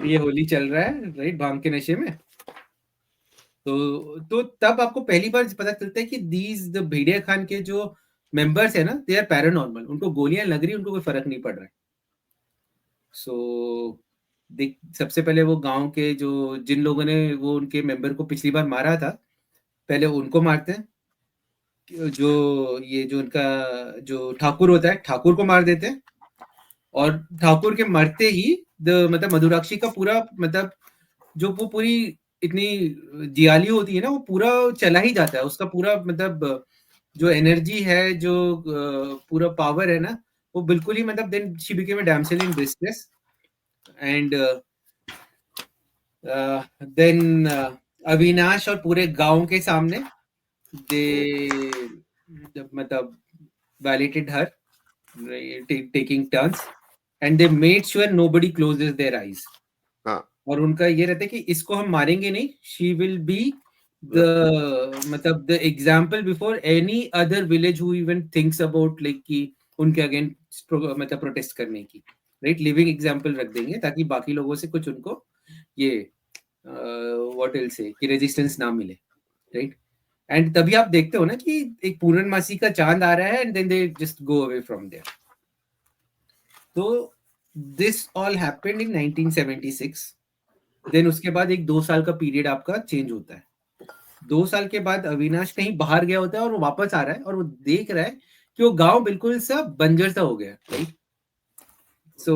ये होली चल रहा है, राइट, भांग के नशे में. तो तब आपको पहली बार पता चलता है कि द भेड़िया खान के जो मेंबर्स है ना, दे आर पैरानॉर्मल. उनको गोलियां लग रही, उनको कोई फर्क नहीं पड़ रहा है. सो देख, सबसे पहले वो गांव के जो जिन लोगों ने वो उनके मेंबर को पिछली बार मारा था, पहले उनको मारते हैं। जो उनका जो ठाकुर होता है, ठाकुर को मार देते हैं। और ठाकुर के मरते ही मतलब मधुराक्षी का पूरा मतलब जो वो पूरी इतनी दियाली होती है ना, वो पूरा चला ही जाता है उसका पूरा मतलब जो एनर्जी है, जो पूरा पावर है ना, वो बिल्कुल ही मतलब then she became a damsel in distress and then Avinash और पूरे गांव के सामने दे मतलब validated her, taking turns and they made sure nobody closes their eyes. हाँ और उनका ये रहता है कि इसको हम मारेंगे नहीं, she will be the मतलब the example before any other village who even thinks about like कि उनके अगेंस्ट मतलब प्रोटेस्ट करने की, राइट, लिविंग एग्जाम्पल रख देंगे ताकि बाकी लोगों से कुछ उनको ये व्हाट विल से कि रेजिस्टेंस ना मिले, राइट। एंड तभी आप देखते हो ना कि एक पूर्णमासी का चांद आ रहा है and then they just go away from there. तो दिस ऑल हैपेंड इन 1976। देन उसके बाद एक 2 साल का पीरियड आपका चेंज होता है। 2 साल के बाद अविनाश कहीं बाहर गया होता है और वो वापस आ रहा है और वो देख रहा है कि वो गांव बिल्कुल सा बंजर सा हो गया, right. So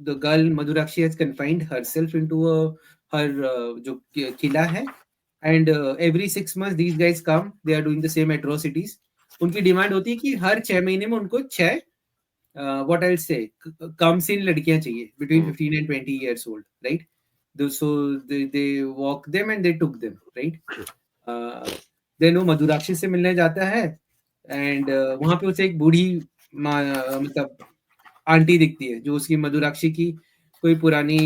the girl Madhurakshi has confined herself into her जो किला है and every 6 months these guys come, they are doing the same atrocities। उनकी डिमांड होती है कि हर 6 महीने में उनको 6 what I'll say come scene लड़कियां चाहिए between 15 and 20 years old, right? So they walk them and they took them, right? then वो मधुराक्षी से मिलने जाता है एंड वहां पे उसे एक बूढ़ी मतलब आंटी दिखती है जो उसकी मधुराक्षी की कोई पुरानी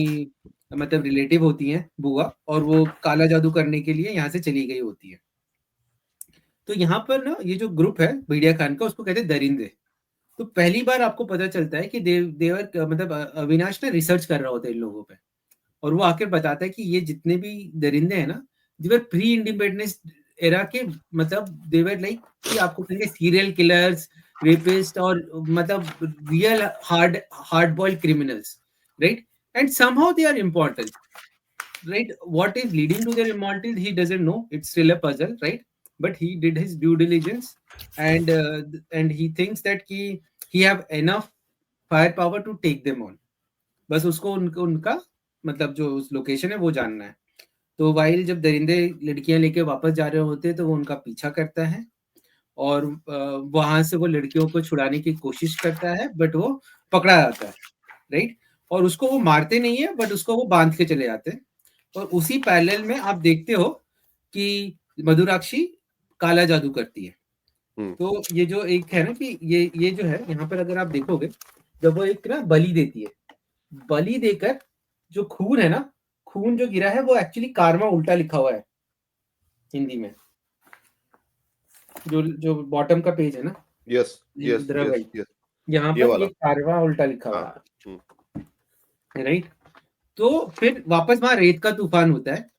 मतलब रिलेटिव होती है, बुआ, और वो काला जादू करने के लिए यहाँ से चली गई होती है। तो यहाँ पर ना ये जो ग्रुप है भेड़िया खान का, उसको कहते हैं दरिंदे। तो पहली बार आपको पता चलता है कि देवर मतलब अविनाश ना रिसर्च कर रहा होता है इन लोगों पे, और वो आकर बताता है कि ये जितने भी दरिंदे हैं ना, देवर प्री इंडिपेंडेंस एरा के मतलब देवर लाइक कि आपको कहेंगे सीरियल किलर्स, रेपिस्ट और मतलब real hard boiled criminals, right. And somehow they are important, right? What is leading to their immortality he doesn't know, it's still a puzzle, right? But he did his due diligence and he thinks that he have enough firepower to take them on। बस उसको उनका मतलब जो उस लोकेशन है वो जानना है। तो वाइल जब दरिंदे लड़कियां लेके वापस जा रहे होते हैं तो वो उनका पीछा करता है और वहां से वो लड़कियों को छुड़ाने की कोशिश करता है, बट वो पकड़ा जाता है, राइट। और उसको वो मारते नहीं है, बट उसको वो बांध के चले जाते हैं। और उसी पैरेलल में आप देखते हो कि मधुराक्षी काला जादू करती है। तो ये जो एक है ना कि ये जो है यहाँ पर अगर आप देखोगे, जब वो एक ना बलि देती है, बलि देकर जो खून है ना, खून जो गिरा है वो एक्चुअली कार्मा उल्टा लिखा हुआ है हिंदी में, जो बॉटम का पेज है ना, यस यस यस यस यहाँ ये पर वाला ये कार्मा उल्टा लिखा हुआ हाँ है, राइट। तो फिर वापस वहां रेत का तूफान होता है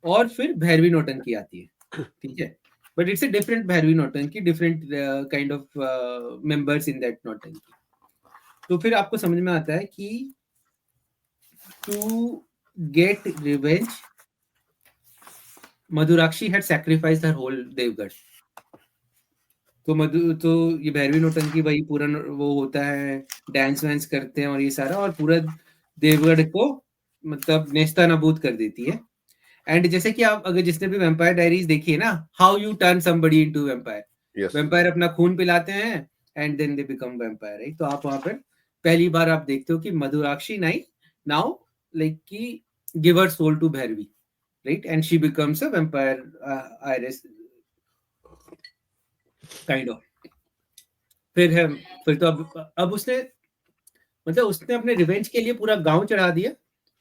और फिर भैरवी नौटंकी आती है, ठीक है। But it's a different Bhairavi nautanki, different kind of members in that nautanki. तो फिर आपको समझ में आता है कि to get revenge Madhurakshi had sacrificed her whole Devgarh. तो ये भैरवी नौटंकी वही पूरा वो होता है, डांस वांस करते हैं और ये सारा, और पूरा देवगढ़ को मतलब नेस्ता नाबूद कर देती है। एंड जैसे कि आप अगर जिसने भी वैम्पायर डायरीज देखी है ना, how you turn somebody into vampire, vampire अपना खून पिलाते हैं and then they become vampire, right. तो आप वहां पर पहली बार आप देखते हो कि मधुराक्षी नाउ लाइक की give her soul to Bhairavi, right, and she becomes a vampiress kind of. फिर तो अब उसने मतलब उसने अपने रिवेंज के लिए पूरा गांव चढ़ा दिया।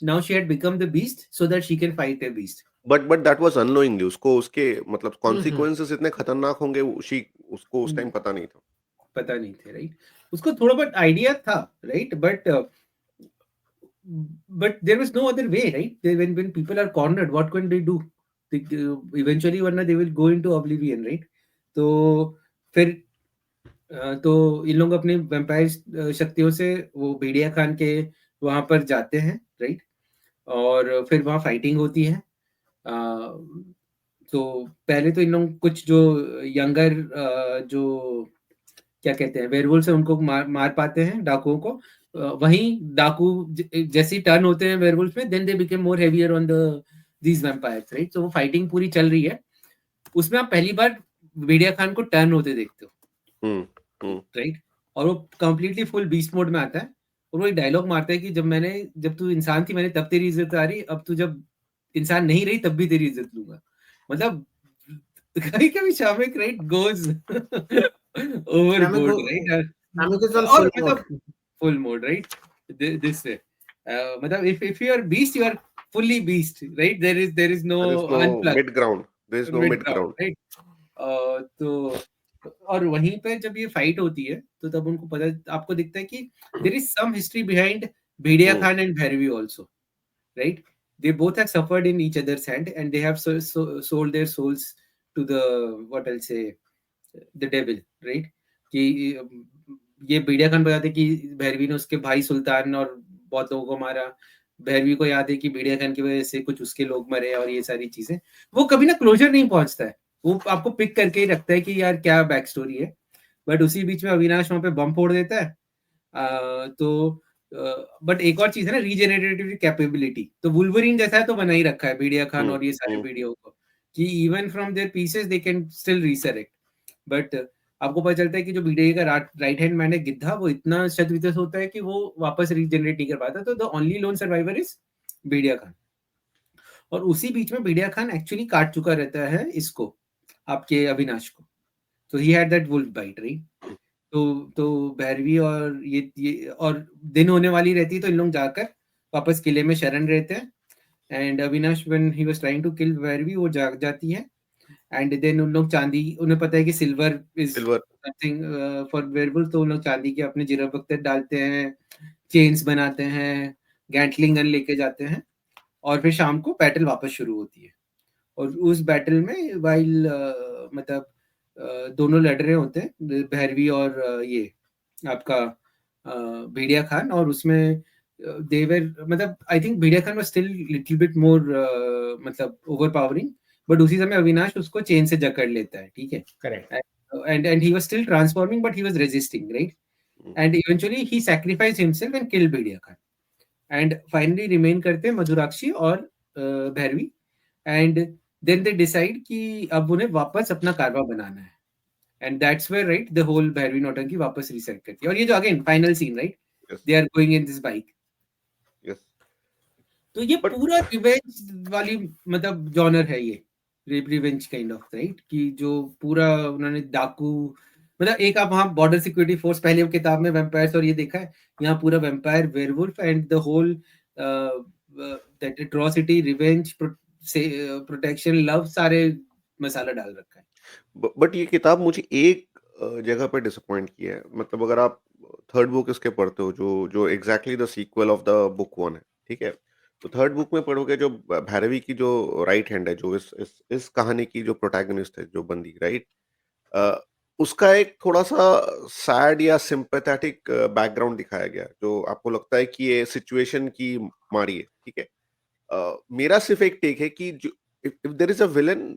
Now she had become the beast so that she can fight a beast. But that was unknowingly उसको उसके मतलब कॉन्सिक्वेंसेस इतने खतरनाक होंगे उसको उस टाइम पता नहीं था। पता नहीं थे, राइट। उसको थोड़ा बहुत आइडिया था, right, but there was no other way, right? When people are cornered, what can they do? Eventually वरना they will go into oblivion, right? तो फिर तो इन लोग अपने वैम्पायर शक्तियों से वो भेड़िया खान के वहां पर जाते हैं, राइट। और फिर वहाँ फाइटिंग होती है। तो पहले तो इन लोग कुछ जो यंगर जो क्या कहते हैं वेयरवुल्फ से उनको मार पाते हैं डाकुओं को। वहीं डाकू जैसे टर्न होते हैं वेयरवुल्फ में, then they become more heavier on the these vampires, right. तो वो फाइटिंग पूरी चल रही है, उसमें आप पहली बार भेड़िया खान को टर्न होते देखते हो, राइट। और वो कंप्लीटली फुल बीस्ट मोड में आता है, और वो एक डायलॉग मारता है कि जब तू इंसान थी मैंने तब तेरी इज्जत आ रही, अब तू जब इंसान नहीं रही तब भी तेरी इज्जत लूंगा। मतलब कभी कभी Shamik, right, goes overboard, right. Shamek is on और full मतलब mode. full mode, right? This way. मतलब if you are beast, you are fully beast, right? There is no There is no unplug, mid ground. There is no mid mid ground, ground. right? तो और वहीं पे जब ये फाइट होती है तो तब उनको पता, आपको दिखता है कि there is some history behind Bhediya Khan and Bhairavi also, right? They both have suffered in each other's hand and they have sold their souls to the, what I'll say, the devil, right? कि ये भेड़िया खान बताते कि भैरवी ने उसके भाई सुल्तान और बहुत लोगों को मारा। भैरवी को याद है कि भेड़िया खान की वजह से कुछ उसके लोग मरे और ये सारी चीजें। वो कभी ना क्लोजर नहीं पहुंचता है, वो आपको पिक करके ही रखता है कि यार क्या बैक स्टोरी है। बट उसी बीच में अविनाश वहां पे बम फोड़ देता है। तो बट एक और चीज है ना, रीजेनरेटिव कैपेबिलिटी, तो वुल्वरीन जैसा है तो बना ही रखा है भेड़िया खान और ये सारे भेड़ियों को, कि even from their pieces they can still resurrect. But आपको पता चलता है कि जो भेड़िया का राइट हैंड मैन है गिद्धा, वो इतना शत वितस होता है कि वो वापस रीजनरेट नहीं कर पाता। तो the only lone survivor is Bhediya Khan. और उसी बीच में भेड़िया खान एक्चुअली काट चुका रहता है इसको, आपके अविनाश को। तो he had that wolf bite, right. तो भैरवी और ये और दिन होने वाली रहती है, तो इन लोग जाकर वापस किले में शरण रहते हैं। And Avinash when he was trying to kill Bhairavi, वो जाग जाती है। एंड देन उन लोग चांदी, उन्हें पता है कि silver is Silver. Something for werewolf, तो उन लोग चांदी के अपने जिरह पत्थर डालते हैं, चेन्स बनाते हैं, गैटलिंग गन लेके जाते हैं। और फिर शाम को बैटल वापस शुरू होती है। और उस बैटल में वाइल मतलब दोनों लड़ रहे होते हैं, भैरवी और ये आपका भेड़िया खान। और उसमें देवर, मतलब I think Bhediya Khan was still little bit more मतलब ओवरपावरिंग। बट उसी समय अविनाश उसको चेन से जकड़ लेता है, ठीक है। Correct. And he was still transforming, but he was resisting, right? And eventually he sacrificed himself and killed Bhediya Khan. And finally remain करते हैं मधुराक्षी और Bhairavi. And then they decide कि अब उन्हें वापस अपना कारवा बनाना है। And that's where, right, the whole Bhairavi नौटंकी वापस reset करती है। और ये जो again final scene, right? Yes. They are going in this bike. Yes. तो ये But पूरा रिवेंज वाली मतलब जॉनर है ये, रिवेंज काइंड ऑफ, राइट। कि जो पूरा उन्होंने डाकू, मतलब एक आप वहाँ बॉर्डर सिक्योरिटी फोर्स पहले किताब में वैम्पायर्स और ये देखा है, यहाँ पूरा vampire werewolf and the whole that atrocity, revenge, protection, love, सारे मसाला डाल रखा है। बट ये किताब मुझे एक जगह पे डिसअपॉइंट किया है। मतलब अगर आप थर्ड बुक इसके पढ़ते हो, जो जो exactly the sequel of the book one है, ठीक है। तो थर्ड बुक में पढ़ोगे, जो भैरवी की जो राइट हैंड है, जो इस कहानी की जो प्रोटैगनिस्ट है, जो बंदी, राइट, उसका एक थोड़ा सा सैड या सिंपैथेटिक बैकग्राउंड दिखाया गया, जो आपको लगता है कि ये सिचुएशन की मारी है, ठीक है। मेरा सिर्फ एक टेक है कि जो if there is a villain,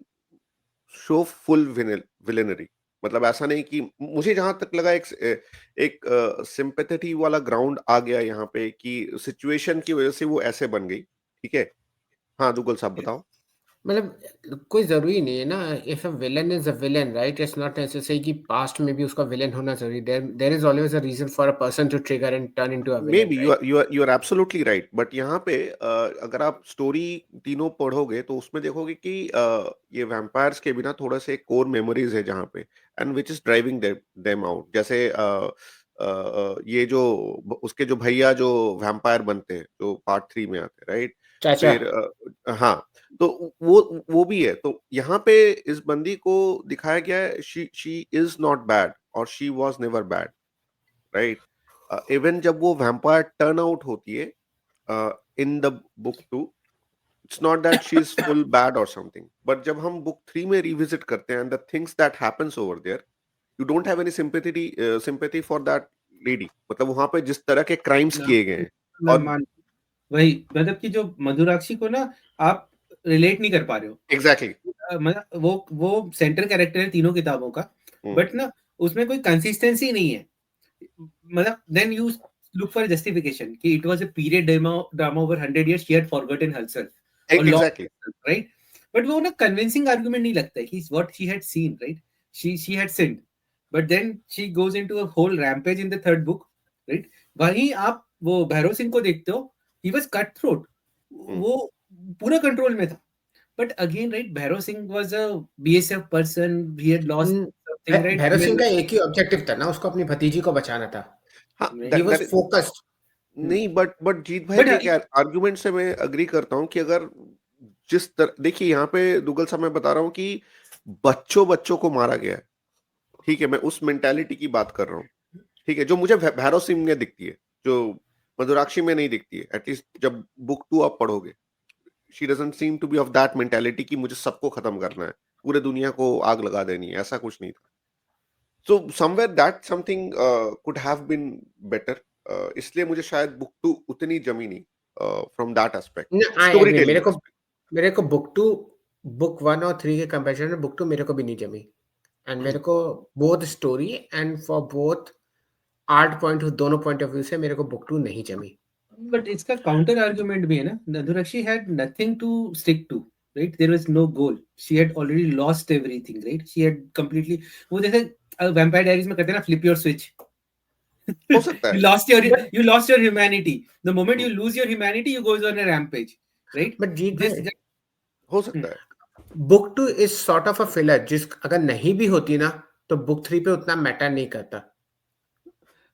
show full villainy. मतलब ऐसा नहीं कि, मुझे जहां तक लगा एक सिंपैथेटी वाला ग्राउंड आ गया यहाँ पे, कि सिचुएशन की वजह से वो ऐसे बन गई, ठीक है। हाँ दुग्गल साहब बताओ। मतलब कोई जरूरी नहीं है ना, if a villain is a villain, right, it's not necessary कि पास्ट में भी उसका विलन होना जरूरी। There is always a reason for a person to trigger and turn into a may villain, be right. You are absolutely right, but यहाँ पे अगर आप स्टोरी तीनों पढ़ोगे तो उसमें देखोगे कि ये वैम्पायर्स के बिना थोड़ा से कोर मेमोरीज है जहाँ पे, and which is driving them out. जैसे ये जो उसके जो भैया जो वैम्पायर बनते हैं, जो पार्ट 3 में आते हैं, राइट। चाचा। फिर हाँ, तो वो भी है। तो यहाँ पे इस बंदी को दिखाया गया है, शी इज नॉट बैड और she was never bad, right. Even जब वो वैम्पायर टर्न आउट होती है in the book 2, it's not that she is full bad और समथिंग, बट जब हम बुक 3 में रिविजिट करते हैं, and the things that happens over there, you don't have any sympathy for that lady. मतलब वहां पे जिस तरह के क्राइम्स ना, किए गए हैं, मैं और मान वही मतलब कि जो मधुराक्षी को ना आप रिलेट नहीं कर पा रहे हो एग्जैक्टली मतलब वो सेंटर कैरेक्टर है तीनों किताबों का बट ना उसमें कोई कंसिस्टेंसी नहीं है मतलब then you look for justification कि it was a period drama over 100 years she had forgotten herself और लॉस्ट हरसेल्फ राइट बट वो ना कन्विंसिंग आर्गुमेंट नहीं लगता है कि what she had seen right she had sinned but then she goes into a whole rampage in the third book right वहीं आप वो भैरव सिंह को देखते हो ही वाज कट थ्रोट वो पूरा कंट्रोल में था but again right Bhairav Singh was a BSF person he had lost something right Bhairav Singh का एक ही ऑब्जेक्टिव था ना, उसको अपनी भतीजी को बचाना था. हाँ He was focused. नहीं बट जीत भाई के क्या आर्गुमेंट से मैं अग्री करता हूँ कि अगर जिस तरह देखिए यहाँ पे दुग्गल साहब मैं बता रहा हूँ कि बच्चों को मारा गया है ठीक है मैं उस मेंटालिटी की बात कर रहा हूँ ठीक है जो मुझे भैरव सिंह में दिखती है जो मधुराक्षी में नहीं दिखती है एटलीस्ट जब बुक 2 आप पढ़ोगे she doesn't seem to be of that mentality कि मुझे सबको खत्म करना है पूरे दुनिया को आग लगा देनी है ऐसा कुछ नहीं था so somewhere that something could have been better इसलिए मुझे शायद बुक 2 उतनी जमी नहीं from that aspect I story agree. Telling मेरे को बुक 2 बुक 1 और 3 के कंपैरिजन में बुक 2 मेरे को भी नहीं जमी. एंड मेरे को both story and for both art point दोनों पॉइंट ऑफ व्यू से मेरे को बुक 2 नहीं जमी. बट इसका काउंटर आर्गुमेंट भी है ना Madhurakshi had nothing to stick to right there was no goal she had already lost everything right she had completely वो जैसे वैम्पायर डायरीज में कहते हैं ना फ्लिप योर स्विच हो सकता है you lost your humanity the moment you lose your humanity you goes on a rampage right but Jeet भाई हो सकता है book 2 is sort of a filler जिस अगर नहीं भी होती ना तो बुक 3 पे उतना मैटर नहीं करता.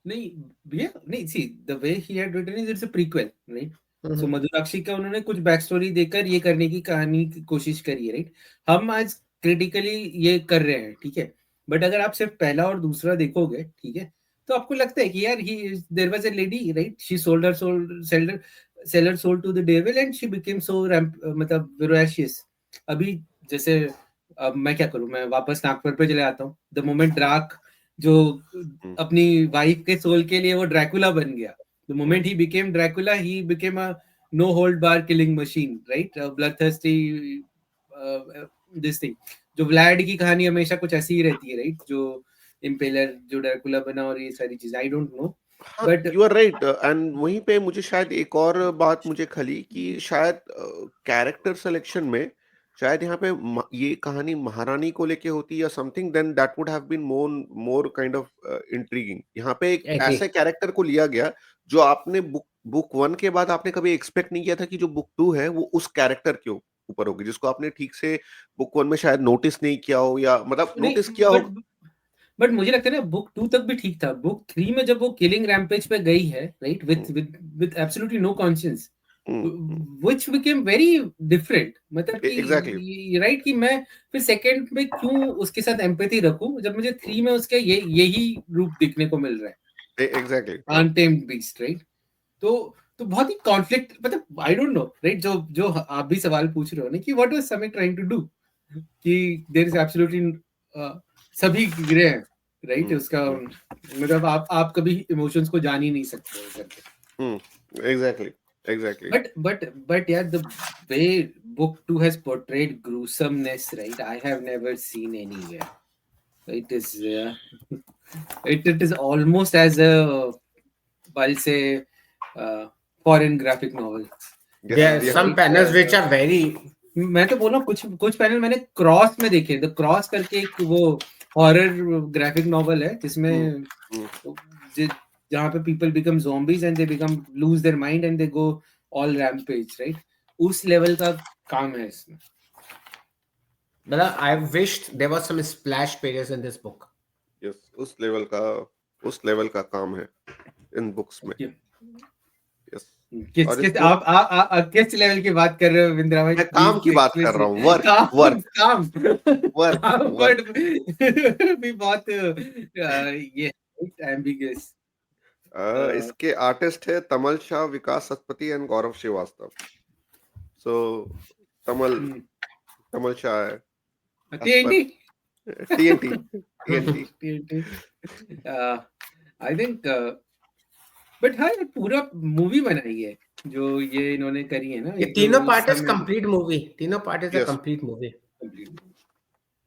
नहीं भैया नहीं see the way he had written is it's a prequel right so Madhurakshi का उन्होंने कुछ बैक स्टोरी देकर ये करने की कहानी की कोशिश करी है राइट हम आज क्रिटिकली ये कर रहे हैं ठीक है बट अगर आप सिर्फ पहला और दूसरा देखोगे ठीक है तो आपको लगता है कि यार he there was a lady right she sold her soul seller soul to the devil and she became so मतलब विरोशियस अभी जैसे अब मैं क्या करूं मैं वापस नागपुर पे चले आता हूँ द मोमेंट ड्राक जो अपनी वाइफ के सोल के लिए वो ड्रैकुला बन गया the moment he became Dracula he became a no hold bar killing machine right bloodthirsty this thing जो व्लाड की कहानी हमेशा कुछ ऐसी ही रहती है राइट जो इम्पेलर जो ड्रैकुला बना और ये सारी चीज I don't know but you are right and वहीं पे मुझे शायद एक और बात मुझे खली कि शायद कैरेक्टर सिलेक्शन में शायद यहाँ पे ये कहानी महारानी को लेके होती या something then that would have been more kind of intriguing यहाँ पे एक ऐसे कैरेक्टर को लिया गया जो आपने बुक 1 के बाद आपने कभी एक्सपेक्ट नहीं किया था कि जो बुक 2 है वो उस कैरेक्टर के ऊपर होगी जिसको आपने ठीक से बुक 1 में शायद नोटिस नहीं किया हो या मतलब नोटिस किया हो बट मुझे लगता है ना बुक 2 तक भी ठीक था बुक 3 में जब वो किलिंग रैम्पेज पे गई है right with absolutely no conscience which became very different मतलब कि राइट कि मैं फिर सेकंड में क्यों उसके साथ एम्पैथी रखूं जब मुझे 3 में उसके यही रूप दिखने को मिल रहा है एग्जैक्टली अनटेम्ड बीस्ट राइट तो बहुत ही कॉन्फ्लिक्ट मतलब आई डोंट नो राइट जो आप भी सवाल पूछ रहे हो ना कि व्हाट वाज समिट ट्राइंग टू डू कि देयर इज एब्सोल्युटली सभी गिरे हैं राइट उसका मतलब आप कभी इमोशंस को जान ही नहीं सकते करके exactly but yeah the way book 2 has portrayed gruesomeness right I have never seen anywhere it is it is almost as a I'll say foreign graphic novel there are some panels which are very मैं तो बोल रहा हूँ कुछ पैनल मैंने क्रॉस में देखे द क्रॉस करके एक वो हॉरर ग्राफिक नॉवल है जिसमें जहाँ पे people become zombies and they become lose their mind and they go all rampage right उस लेवल का काम है इसमें मतलब I wished there was some splash pages in this book yes उस लेवल का काम है इन बुक्स में yes किस आप किस लेवल की बात कर रहे हो विंद्रा भाई मैं काम की बात कर रहा हूँ वर्क भी बहुत ये एम्बिगस इसके आर्टिस्ट है तमल शाह विकास सतपति एंड गौरव श्रीवास्तव सो तमल शाह है TNT आई थिंक बट हाँ पूरा मूवी बनाई है जो ये इन्होंने करी है ना, ये एक तीनों जो पार्ट इज सब कंप्लीट मूवी, तीनों part is a Yes. Complete movie.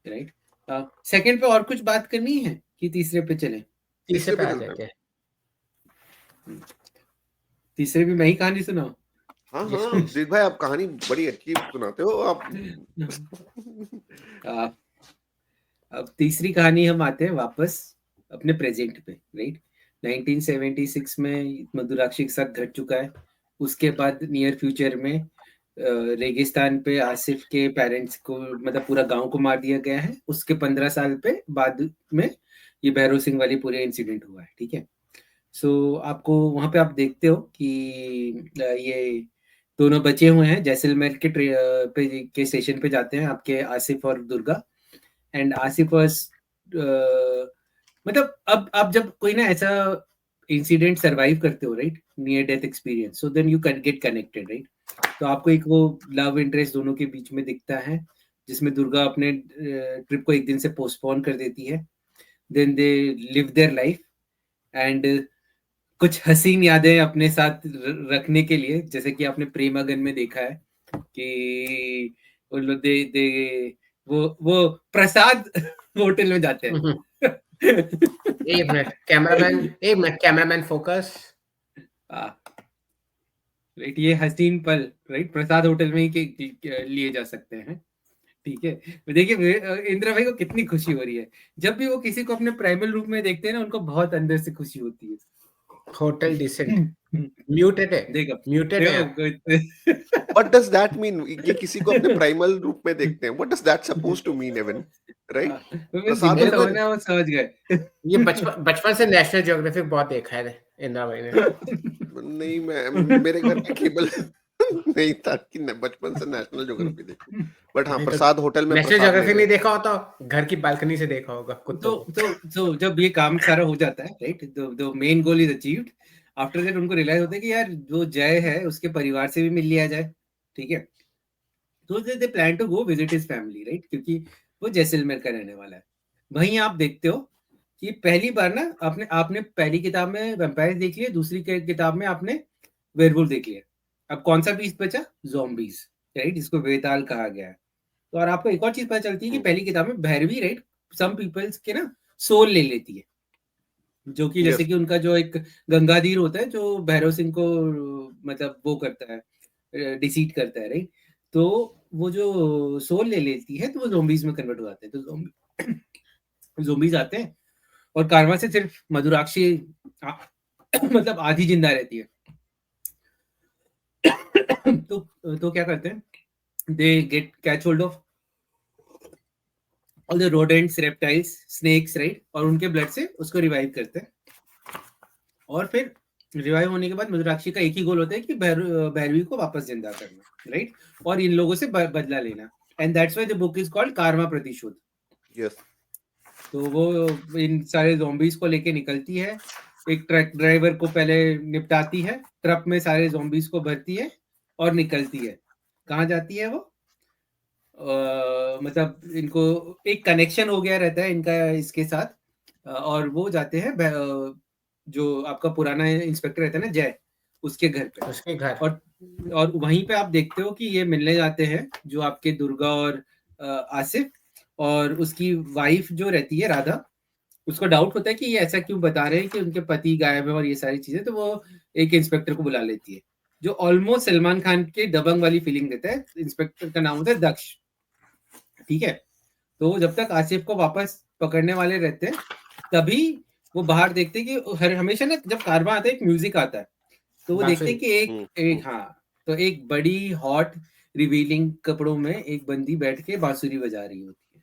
Right. Second पे और कुछ बात करनी है कि तीसरे पे चले? तीसरे पे आ चलते हैं। जाते हैं। तीसरे भी मैं ही कहानी सुनाऊं? हाँ हाँ जीत भाई, आप कहानी बड़ी अच्छी सुनाते हो आप। आ, अब तीसरी कहानी हम आते हैं वापस अपने प्रेजेंट पे, राइट। 1976 में मधुराक्षी के साथ घट चुका है। उसके बाद नियर फ्यूचर में रेगिस्तान पे आसिफ के पेरेंट्स को, मतलब पूरा गांव को मार दिया गया है। उसके 15 साल पे बाद में ये भैरव सिंह वाली पूरे इंसिडेंट हुआ है, ठीक है। सो आपको वहां पे आप देखते हो कि ये दोनों बचे हुए हैं, जैसलमेर के स्टेशन पे जाते हैं आपके आसिफ और दुर्गा। एंड आसिफ वाज मतलब अब आप जब कोई ना ऐसा इंसिडेंट सरवाइव करते हो, right, near death experience, so then you can get connected, right. तो आपको एक वो लव इंटरेस्ट दोनों के बीच में दिखता है, जिसमें दुर्गा अपने ट्रिप को एक दिन से पोस्टपोन कर देती है। Then they live their life and कुछ हसीन यादें अपने साथ रखने के लिए, जैसे कि आपने प्रेमागन में देखा है कि उन लोग दे वो प्रसाद होटल में जाते हैं। एक मिनट कैमरामैन फोकस। राइट, ये हसीन पल, राइट, प्रसाद होटल में ही लिए जा सकते हैं, ठीक है। देखिए इंदिरा भाई को कितनी खुशी हो रही है जब भी वो किसी को अपने प्राइमल रूप में देखते हैं ना, उनको बहुत अंदर से खुशी होती है। होटल डिसेंट म्यूटेड है, देखो म्यूटेड है। What does that mean? ये किसी को अपने प्राइमल रूप में देखते हैं? What does that supposed to mean, Evan? Right? प्रसाद जिनको होटल। समझना है वो समझ गए। ये बचपन से नेशनल ज्योग्राफिक बहुत देखा है इंदिरा भाई ने। नहीं, मैं मेरे घर पे केबल नहीं था कि बचपन से नेशनल ज्योग्राफी देखूं। बट हाँ, नहीं तो प्रसाद होटल में नेशनल प्रसाद ले ज्योग्राफिक रहे नहीं हैं। देखा हो तो घर की बालकनी से देखा होगा कुत्तों को। तो जब ये काम सारा हो जाता है, right, the main goal is achieved. After that उनको रियलाइज होता है कि यार जो जय है उसके परिवार से भी मिल लिया जाए, ठीक है। तो they plan to go visit his family, right, क्योंकि वो जैसलमेर का रहने वाला है। वहीं आप देखते हो कि पहली बार ना आपने आपने पहली किताब में वैम्पायर देख लिया, दूसरी किताब में आपने वेयरवुल्फ देख लिया। अब कौन सा पीस बचा? ज़ॉम्बीज, राइट, जिसको वेताल कहा गया है। तो और आपको एक और चीज पता चलती है कि पहली किताब में भैरवी, राइट, सम पीपल्स के ना सोल ले लेती है, जो कि जैसे Yes. कि उनका जो एक गंगाधीर होता है जो भैरव सिंह को मतलब वो करता है, डिसीट करता है, राइट। तो वो जो सोल ले लेती है तो वो ज़ॉम्बीज में कन्वर्ट हो जाते हैं। तो ज़ॉम्बीज आते हैं और कारवां से सिर्फ मधुराक्षी मतलब आधी जिंदा रहती है। तो क्या करते हैं, they get catch hold of all the rodents, reptiles, snakes, right, और उनके ब्लड से उसको रिवाइव करते हैं। और फिर रिवाइव होने के बाद मधुराक्षी का एक ही गोल होता है कि भैरवी को वापस जिंदा करना, राइट, और इन लोगों से बदला लेना। And that's why the book is called Karma प्रतिशोध। Yes. तो वो इन सारे ज़ॉम्बीज को लेके निकलती है, एक ट्रक ड्राइवर को पहले निपटाती है, ट्रक में सारे ज़ॉम्बीज को भरती है और निकलती है। कहाँ जाती है वो? मतलब इनको एक कनेक्शन हो गया रहता है इनका इसके साथ, और वो जाते हैं जो आपका पुराना इंस्पेक्टर रहता है ना जय, उसके घर पे। उसके घर और वहीं पे आप देखते हो कि ये मिलने जाते हैं जो आपके दुर्गा और आसिफ, और उसकी वाइफ जो रहती है राधा, उसको डाउट होता है कि ये ऐसा क्यों बता रहे हैं कि उनके पति गायब है और ये सारी चीजें। तो वो एक इंस्पेक्टर को बुला लेती है जो ऑलमोस्ट सलमान खान के दबंग वाली फीलिंग देता है। इंस्पेक्टर का नाम होता है दक्ष, ठीक है। तो जब तक आसिफ को वापस पकड़ने वाले रहते हैं तभी वो बाहर देखते हैं कि हर हमेशा ना जब कारवां आता है एक म्यूजिक आता है, तो वो देखते हैं कि एक हाँ, तो एक बड़ी हॉट रिवीलिंग कपड़ों में एक बंदी बैठ के बांसुरी बजा रही होती है,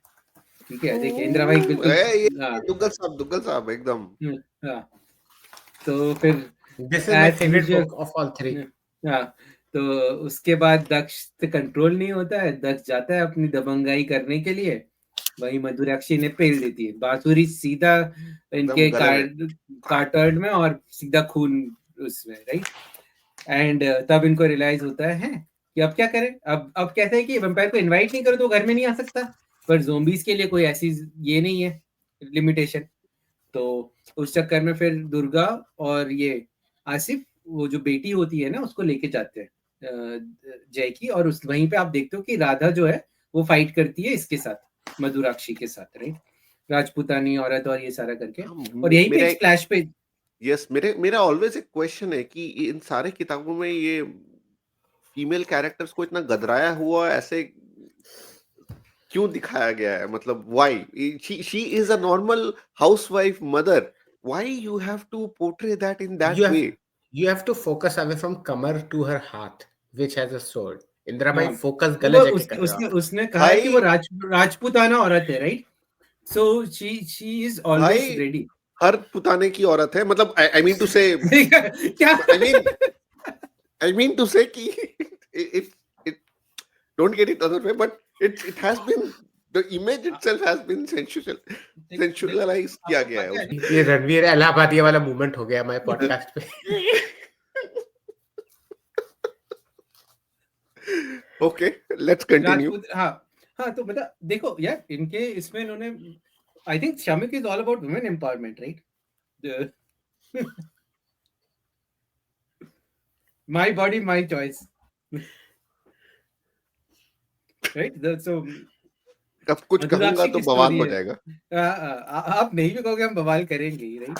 ठीक है। देखिए इंदिरा भाई बिल्कुल, ये हाँ दुग्गल साहब एकदम। हाँ। तो फिर this is my age favourite usual, book of all three. हाँ, तो उसके बाद दक्ष से कंट्रोल नहीं होता है, दक्ष जाता है अपनी दबंगाई करने के लिए, वही मधुराक्षी ने पेल देती है बांसुरी सीधा इनके एकदम गले में। कार्टर्ड में और सीधा खून उसमें, राइट। एंड तब इनको रियलाइज होता है कि अब क्या करें। अब कहते हैं कि वैम्पायर को इनवाइट नहीं करो तो घर में नहीं आ सकता, पर ज़ॉम्बीज के लिए कोई ऐसी ये नहीं है लिमिटेशन। तो उस चक्कर में फिर दुर्गा और ये आसिफ वो जो बेटी होती है ना उसको लेके जाते हैं जय की, और उस वहीं पे आप देखते हो कि राधा जो है वो फाइट करती है इसके साथ, मधुराक्षी के साथ, राइट, राजपूतानी औरत और ये सारा करके। और यहीं पे एक स्प्लैश पे यस, मेरा ऑलवेज एक क्वेश्चन है कि इन सारे किताबों में ये फीमेल कैरेक्टर्स को इतना गदराया हुआ ऐसे क्यों दिखाया गया है? मतलब why she is a normal housewife mother, why you have to portray that in that way? You have to focus away from Kamar to her heart, which has a sword. Indira भाई हाँ, फोकस तो गलत वो जगह कर रहे हो उसने आप। उसने कहा है कि भाई वो राजपूताना औरत है, right, so she is always भाई रेडी। हर पुताने की औरत है, मतलब आई मीन टू से, क्या I mean to say कि it don't get it other way, but it has been, the image itself has been sensualized किया गया है उसमें। ये रणवीर इलाहाबादिया वाला मूवमेंट हो गया हमारे पॉडकास्ट पे। Okay, let's continue. राजपूत, हाँ तो मतलब देखो यार, इनके इसमें इन्होंने, I think Shamik is all about women empowerment, right, my body my choice, right, so अब कुछ कहूंगा तो बवाल हो जाएगा। आप नहीं भी कहोगे हम बवाल करेंगे ही, right.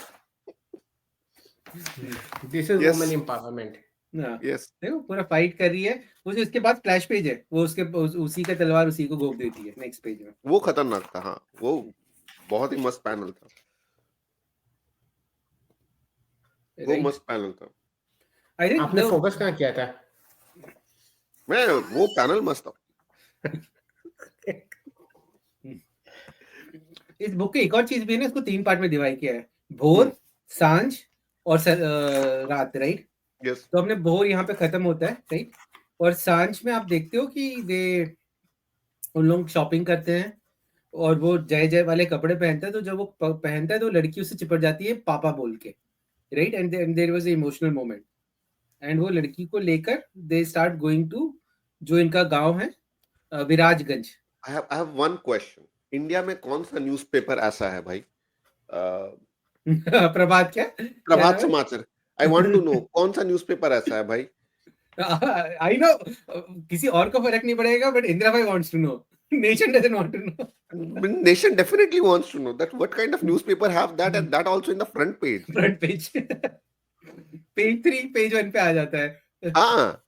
This is Yes. Women empowerment. Yes. देखो पूरा फाइट कर रही है, उसके बाद फ्लैश पेज है, वो उसी का तलवार उसी को घोप देती है नेक्स्ट पेज में। वो खतरनाक था, हाँ, वो बहुत ही मस्त पैनल था, वो Right. मस्त पैनल था। I think आपने फोकस कहाँ किया था? मैं वो पैनल मस्त था। इस बुक की एक और चीज भी है ना, इसको 3 पार्ट में डिवाइड किया है, भोर, सांझ और रात, राइट। Yes. तो हमने भोर यहाँ पे खत्म होता है, राइट, और सांझ में आप देखते हो कि उन लोग शॉपिंग करते हैं और वो जय जय वाले कपड़े पहनता है, तो जब वो पहनता है तो लड़की उससे चिपट जाती है पापा बोल के, right, and there was emotional moment, and वो लड़की को लेकर दे स्टार्ट गोइंग टू जो इनका गांव है विराजगंज। I have one question. India में कौन सा न्यूज़पेपर ऐसा है भाई? प्रभात क्या प्रभात समाचार। I want to know कौन सा न्यूज़पेपर ऐसा है भाई? I know, किसी और को फर्क नहीं पड़ेगा, but इंदिरा भाई wants to know. Nation doesn't want to know. Nation definitely wants to know that what kind of newspaper have that, and that also in the front page. Front page. Page 3, page 1 पे आ जाता है। हाँ।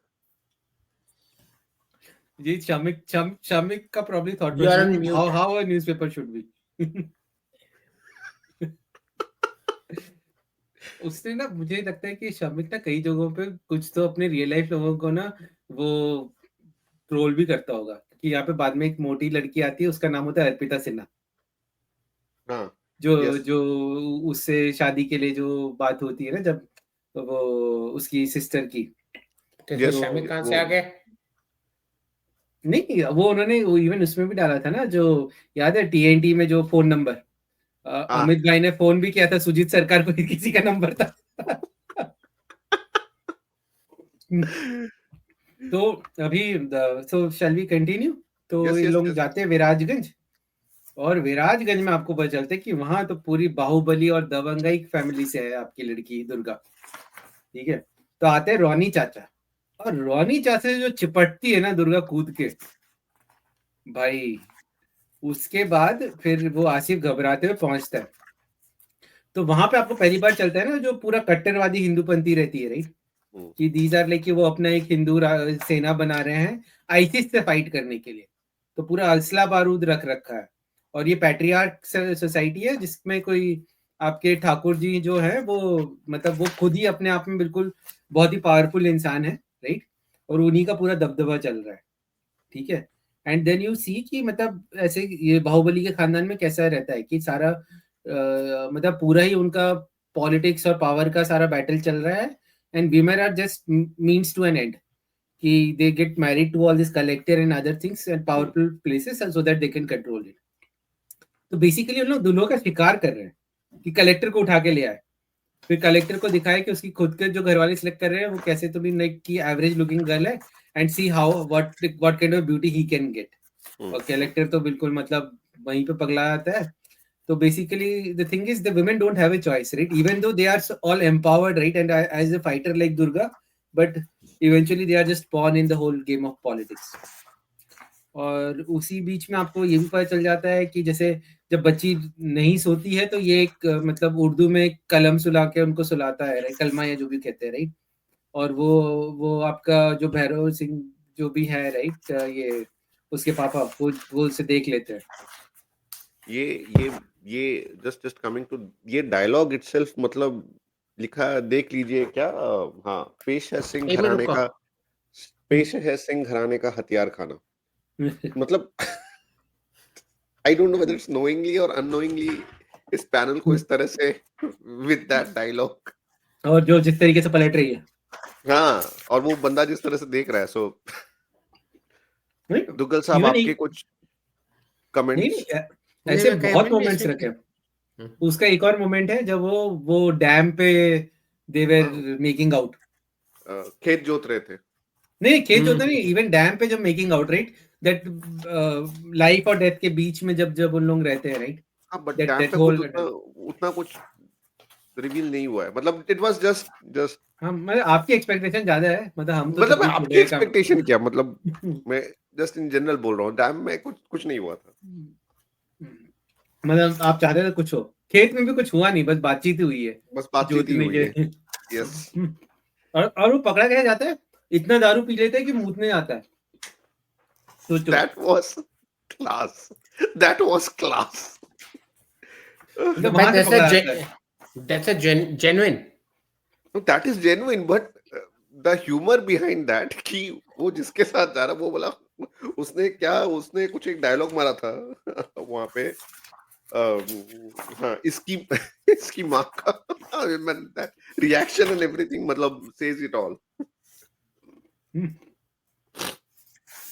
ये शमिक का probably thought process how a newspaper should be. उसने ना, मुझे लगता है कि शमिक ना कई जगहों पे कुछ तो अपने रियल लाइफ लोगों को ना वो ट्रोल भी करता होगा, कि यहाँ पे बाद में एक मोटी लड़की आती है, उसका नाम होता है अर्पिता सिन्हा, हाँ, जो उससे शादी के लिए जो बात होती है ना, जब वो उसकी सिस्टर की, शमिक कहाँ से आ गए? नहीं, वो उन्होंने इवन उसमें भी डाला था ना, जो याद है TNT में जो फोन नंबर, अमित भाई ने फोन भी किया था सुजीत सरकार को, किसी का नंबर था। तो अभी सो शैल वी कंटिन्यू। तो ये लोग जाते हैं विराजगंज, और विराजगंज में आपको पता चलता है कि वहां तो पूरी बाहुबली और दबंगई फैमिली से है आपकी लड़की दुर्गा, ठीक है। तो आते हैं रोनी चाचा, और रोनी चाचा से जो चिपटती है ना दुर्गा कूद के, भाई उसके बाद फिर वो आसिफ घबराते हुए पहुंचता है। तो वहां पे आपको पहली बार चलता है ना जो पूरा कट्टरवादी हिंदूपंथी रहती है, राइट, कि दीज आर लाइक वो अपना एक हिंदू सेना बना रहे हैं आईसिस से फाइट करने के लिए, तो पूरा असला बारूद रख रखा है। और ये पैट्रियार्क सोसाइटी है जिसमें कोई आपके ठाकुर जी जो है वो मतलब वो खुद ही अपने आप में बिल्कुल बहुत ही पावरफुल इंसान है, राइट, और उन्हीं का पूरा दबदबा चल रहा है, ठीक है। एंड देन यू सी कि मतलब ऐसे ये बाहुबली के खानदान में कैसा रहता है कि सारा मतलब पूरा ही उनका पॉलिटिक्स और पावर का सारा बैटल चल रहा है, and women are just means to an end, कि they get married to all this collector and other things and powerful places so that they can control it. तो बेसिकली उन लोग दुल्हों का शिकार कर रहे हैं कि कलेक्टर को उठा के ले आए, फिर कलेक्टर को दिखाया कि उसकी खुद के जो घरवाले सिलेक्ट कर रहे हैं वो कैसे तो भी लाइक की एवरेज लुकिंग गर्ल है, and see how what kind of beauty he can get. और कलेक्टर तो बिल्कुल मतलब वहीं पे पगला आता है, So basically, the thing is, the women don't have a choice, right? Even though they are all empowered, right? And as a fighter like Durga, but eventually they are just pawn in the whole game of politics. और उसी बीच में आपको ये भी पता चल जाता है कि जैसे जब बच्ची नहीं सोती है तो ये एक मतलब उर्दू में कलम सुला के उनको सुलाता है, राइट? कलमा या जो भी कहते हैं, राइट? और वो आपका जो भैरव सिंह जो भी है, राइट, ये उसके पापा वो उसे देख लेते हैं. ये जस्ट कमिंग टू ये डायलॉग इटसेल्फ, मतलब लिखा देख लीजिए क्या. हाँ, पेश है सिंह घराने का हथियार खाना. मतलब आई don't know whether it's knowingly और अननोइंगली इस पैनल को इस तरह से विद दैट डायलॉग, और जो जिस तरीके से पलट रही है. हाँ, और वो बंदा जिस तरह से देख रहा है. सो दुग्गल साहब, Even आपके कुछ कमेंट्स? ऐसे बहुत मोमेंट्स रखे. उसका एक और मोमेंट है जब वो डैम पे दे वर मेकिंग आउट, खेत जोत रहे थे. नहीं, खेत जोता नहीं, इवन डैम पे जब making out, right, that life और डेथ के बीच में जब उन लोग रहते हैं, राइट. हाँ, बट डैम पे उतना कुछ रिवील नहीं हुआ है. मतलब इट वाज जस्ट हाँ, मतलब आपकी एक्सपेक्टेशन ज्यादा है. मतलब हम तो मतलब आपकी एक्सपेक्टेशन क्या, मतलब मैं जस्ट इन जनरल बोल रहा हूँ. डैम में कुछ नहीं हुआ था. मतलब आप चाहते थे कुछ हो. खेत में भी कुछ हुआ नहीं, बस बातचीत ही हुई है. बस बातचीत ही हुई है. यस. और वो पकड़ा गया जाता है, इतना दारू पी लेता है कि मूतने आता है. सोचो. That was class. That's a genuine. That is genuine, but the humor behind that कि वो जिसके साथ जा रहा, वो बोला उसने कुछ एक डायलॉग मारा था वहां पे. हाँ, इसकी माँ का रिएक्शन एंड एवरीथिंग, मतलब says it all.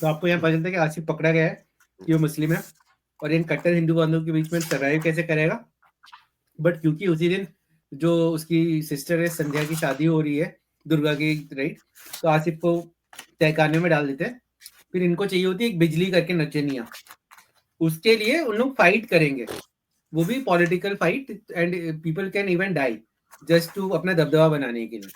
तो आपको यहाँ पता चलता है कि आसिफ पकड़ा गया है कि वो मुस्लिम है और इन कट्टर हिंदू बांधवों के बीच में सर्वाइव कैसे करेगा. बट क्योंकि उसी दिन जो उसकी सिस्टर है संध्या की शादी हो रही है दुर्गा की, राइट, तो आसिफ को तहखाने में डाल देते हैं. फिर इनको चाहिए होती है एक बिजली करके नचनिया. उसके लिए उन लोग फाइट करेंगे, वो भी political fight, and people can even die just to अपना दबदबा बनाने के लिए.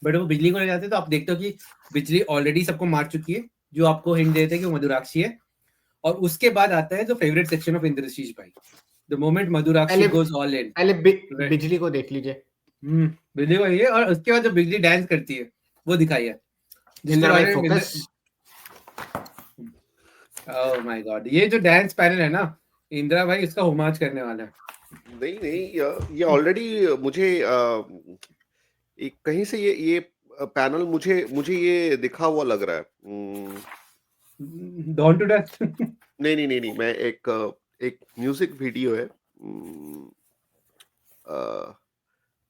बट वो बिजली को ले जाते हैं तो आप देखते हो कि बिजली ऑलरेडी सबको मार चुकी है, जो आपको हिंट देते हैं कि वो मधुराक्षी है. और उसके बाद आता है जो फेवरेट सेक्शन ऑफ इंद्रशीष भाई, the moment Madhurakshi goes all in. बिजली को देख लीजिए. बिजली को ये, और उसके बाद जो बिजली डांस करती है वो दिखाई है. ओह माय गॉड, ये जो डांस पैनल है ना, इंदिरा भाई इसका होमाज करने वाला है. नहीं, ये ऑलरेडी मुझे एक कहीं से ये पैनल मुझे ये दिखा हुआ लग रहा है. Dawn to dust. नहीं, मैं एक म्यूजिक वीडियो है.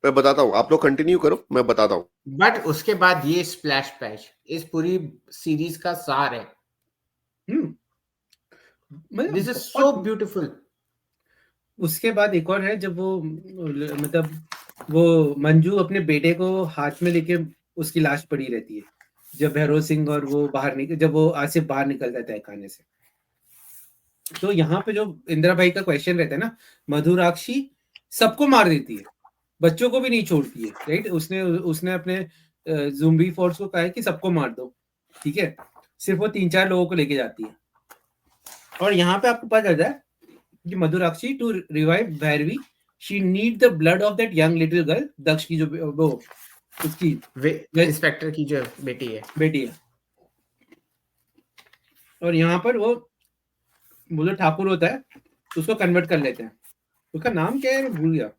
मैं बताता हूँ, आप लोग कंटिन्यू करो, मैं बताता हूँ. बट उसके बाद ये स्प्लैश पैच इस पूरी सीरीज का सार है. This is so beautiful. उसके बाद एक और है जब वो मतलब वो मंजू अपने बेटे को हाथ में लेके उसकी लाश पड़ी रहती है जब भैरव सिंह और वो जब वो आसिफ बाहर निकलता है तहखाने से. तो यहाँ पे जो इंदिरा भाई का क्वेश्चन रहता है ना, मधुराक्षी सबको मार देती है, बच्चों को भी नहीं छोड़ती है, राइट. उसने अपने ज़ुम्बी फोर्स को कहा है कि सबको मार दो, ठीक है. सिर्फ वो 3-4 लोगों को लेके जाती है. और यहाँ पे आपको पता चलता है कि Madhurakshi to revive Bhairavi she need the blood of that young little girl, Daksh की जो वो उसकी इंस्पेक्टर की जो बेटी है. और यहाँ पर वो जो ठाकुर होता है उसको कन्वर्ट कर लेते हैं. उसका नाम क्या है, भूल गया.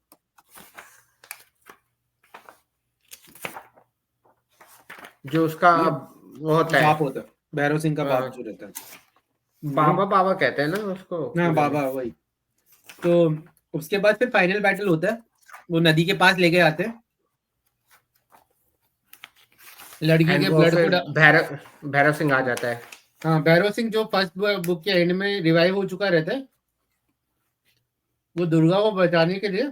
जो उसका वो होता है, बाप होता है, भैरव सिंह का बाप जो रहता है. बाबा कहते हैं ना उसको. हाँ, बाबा वही. तो उसके बाद फिर फाइनल बैटल होता है, वो नदी के पास लेके आते हैं लड़की के ब्लड को. भैरव सिंह आ जाता है. हाँ, भैरव सिंह जो फर्स्ट बुक के एंड में रिवाइव हो चुका रहता है, वो दुर्गा को बचाने के लिए,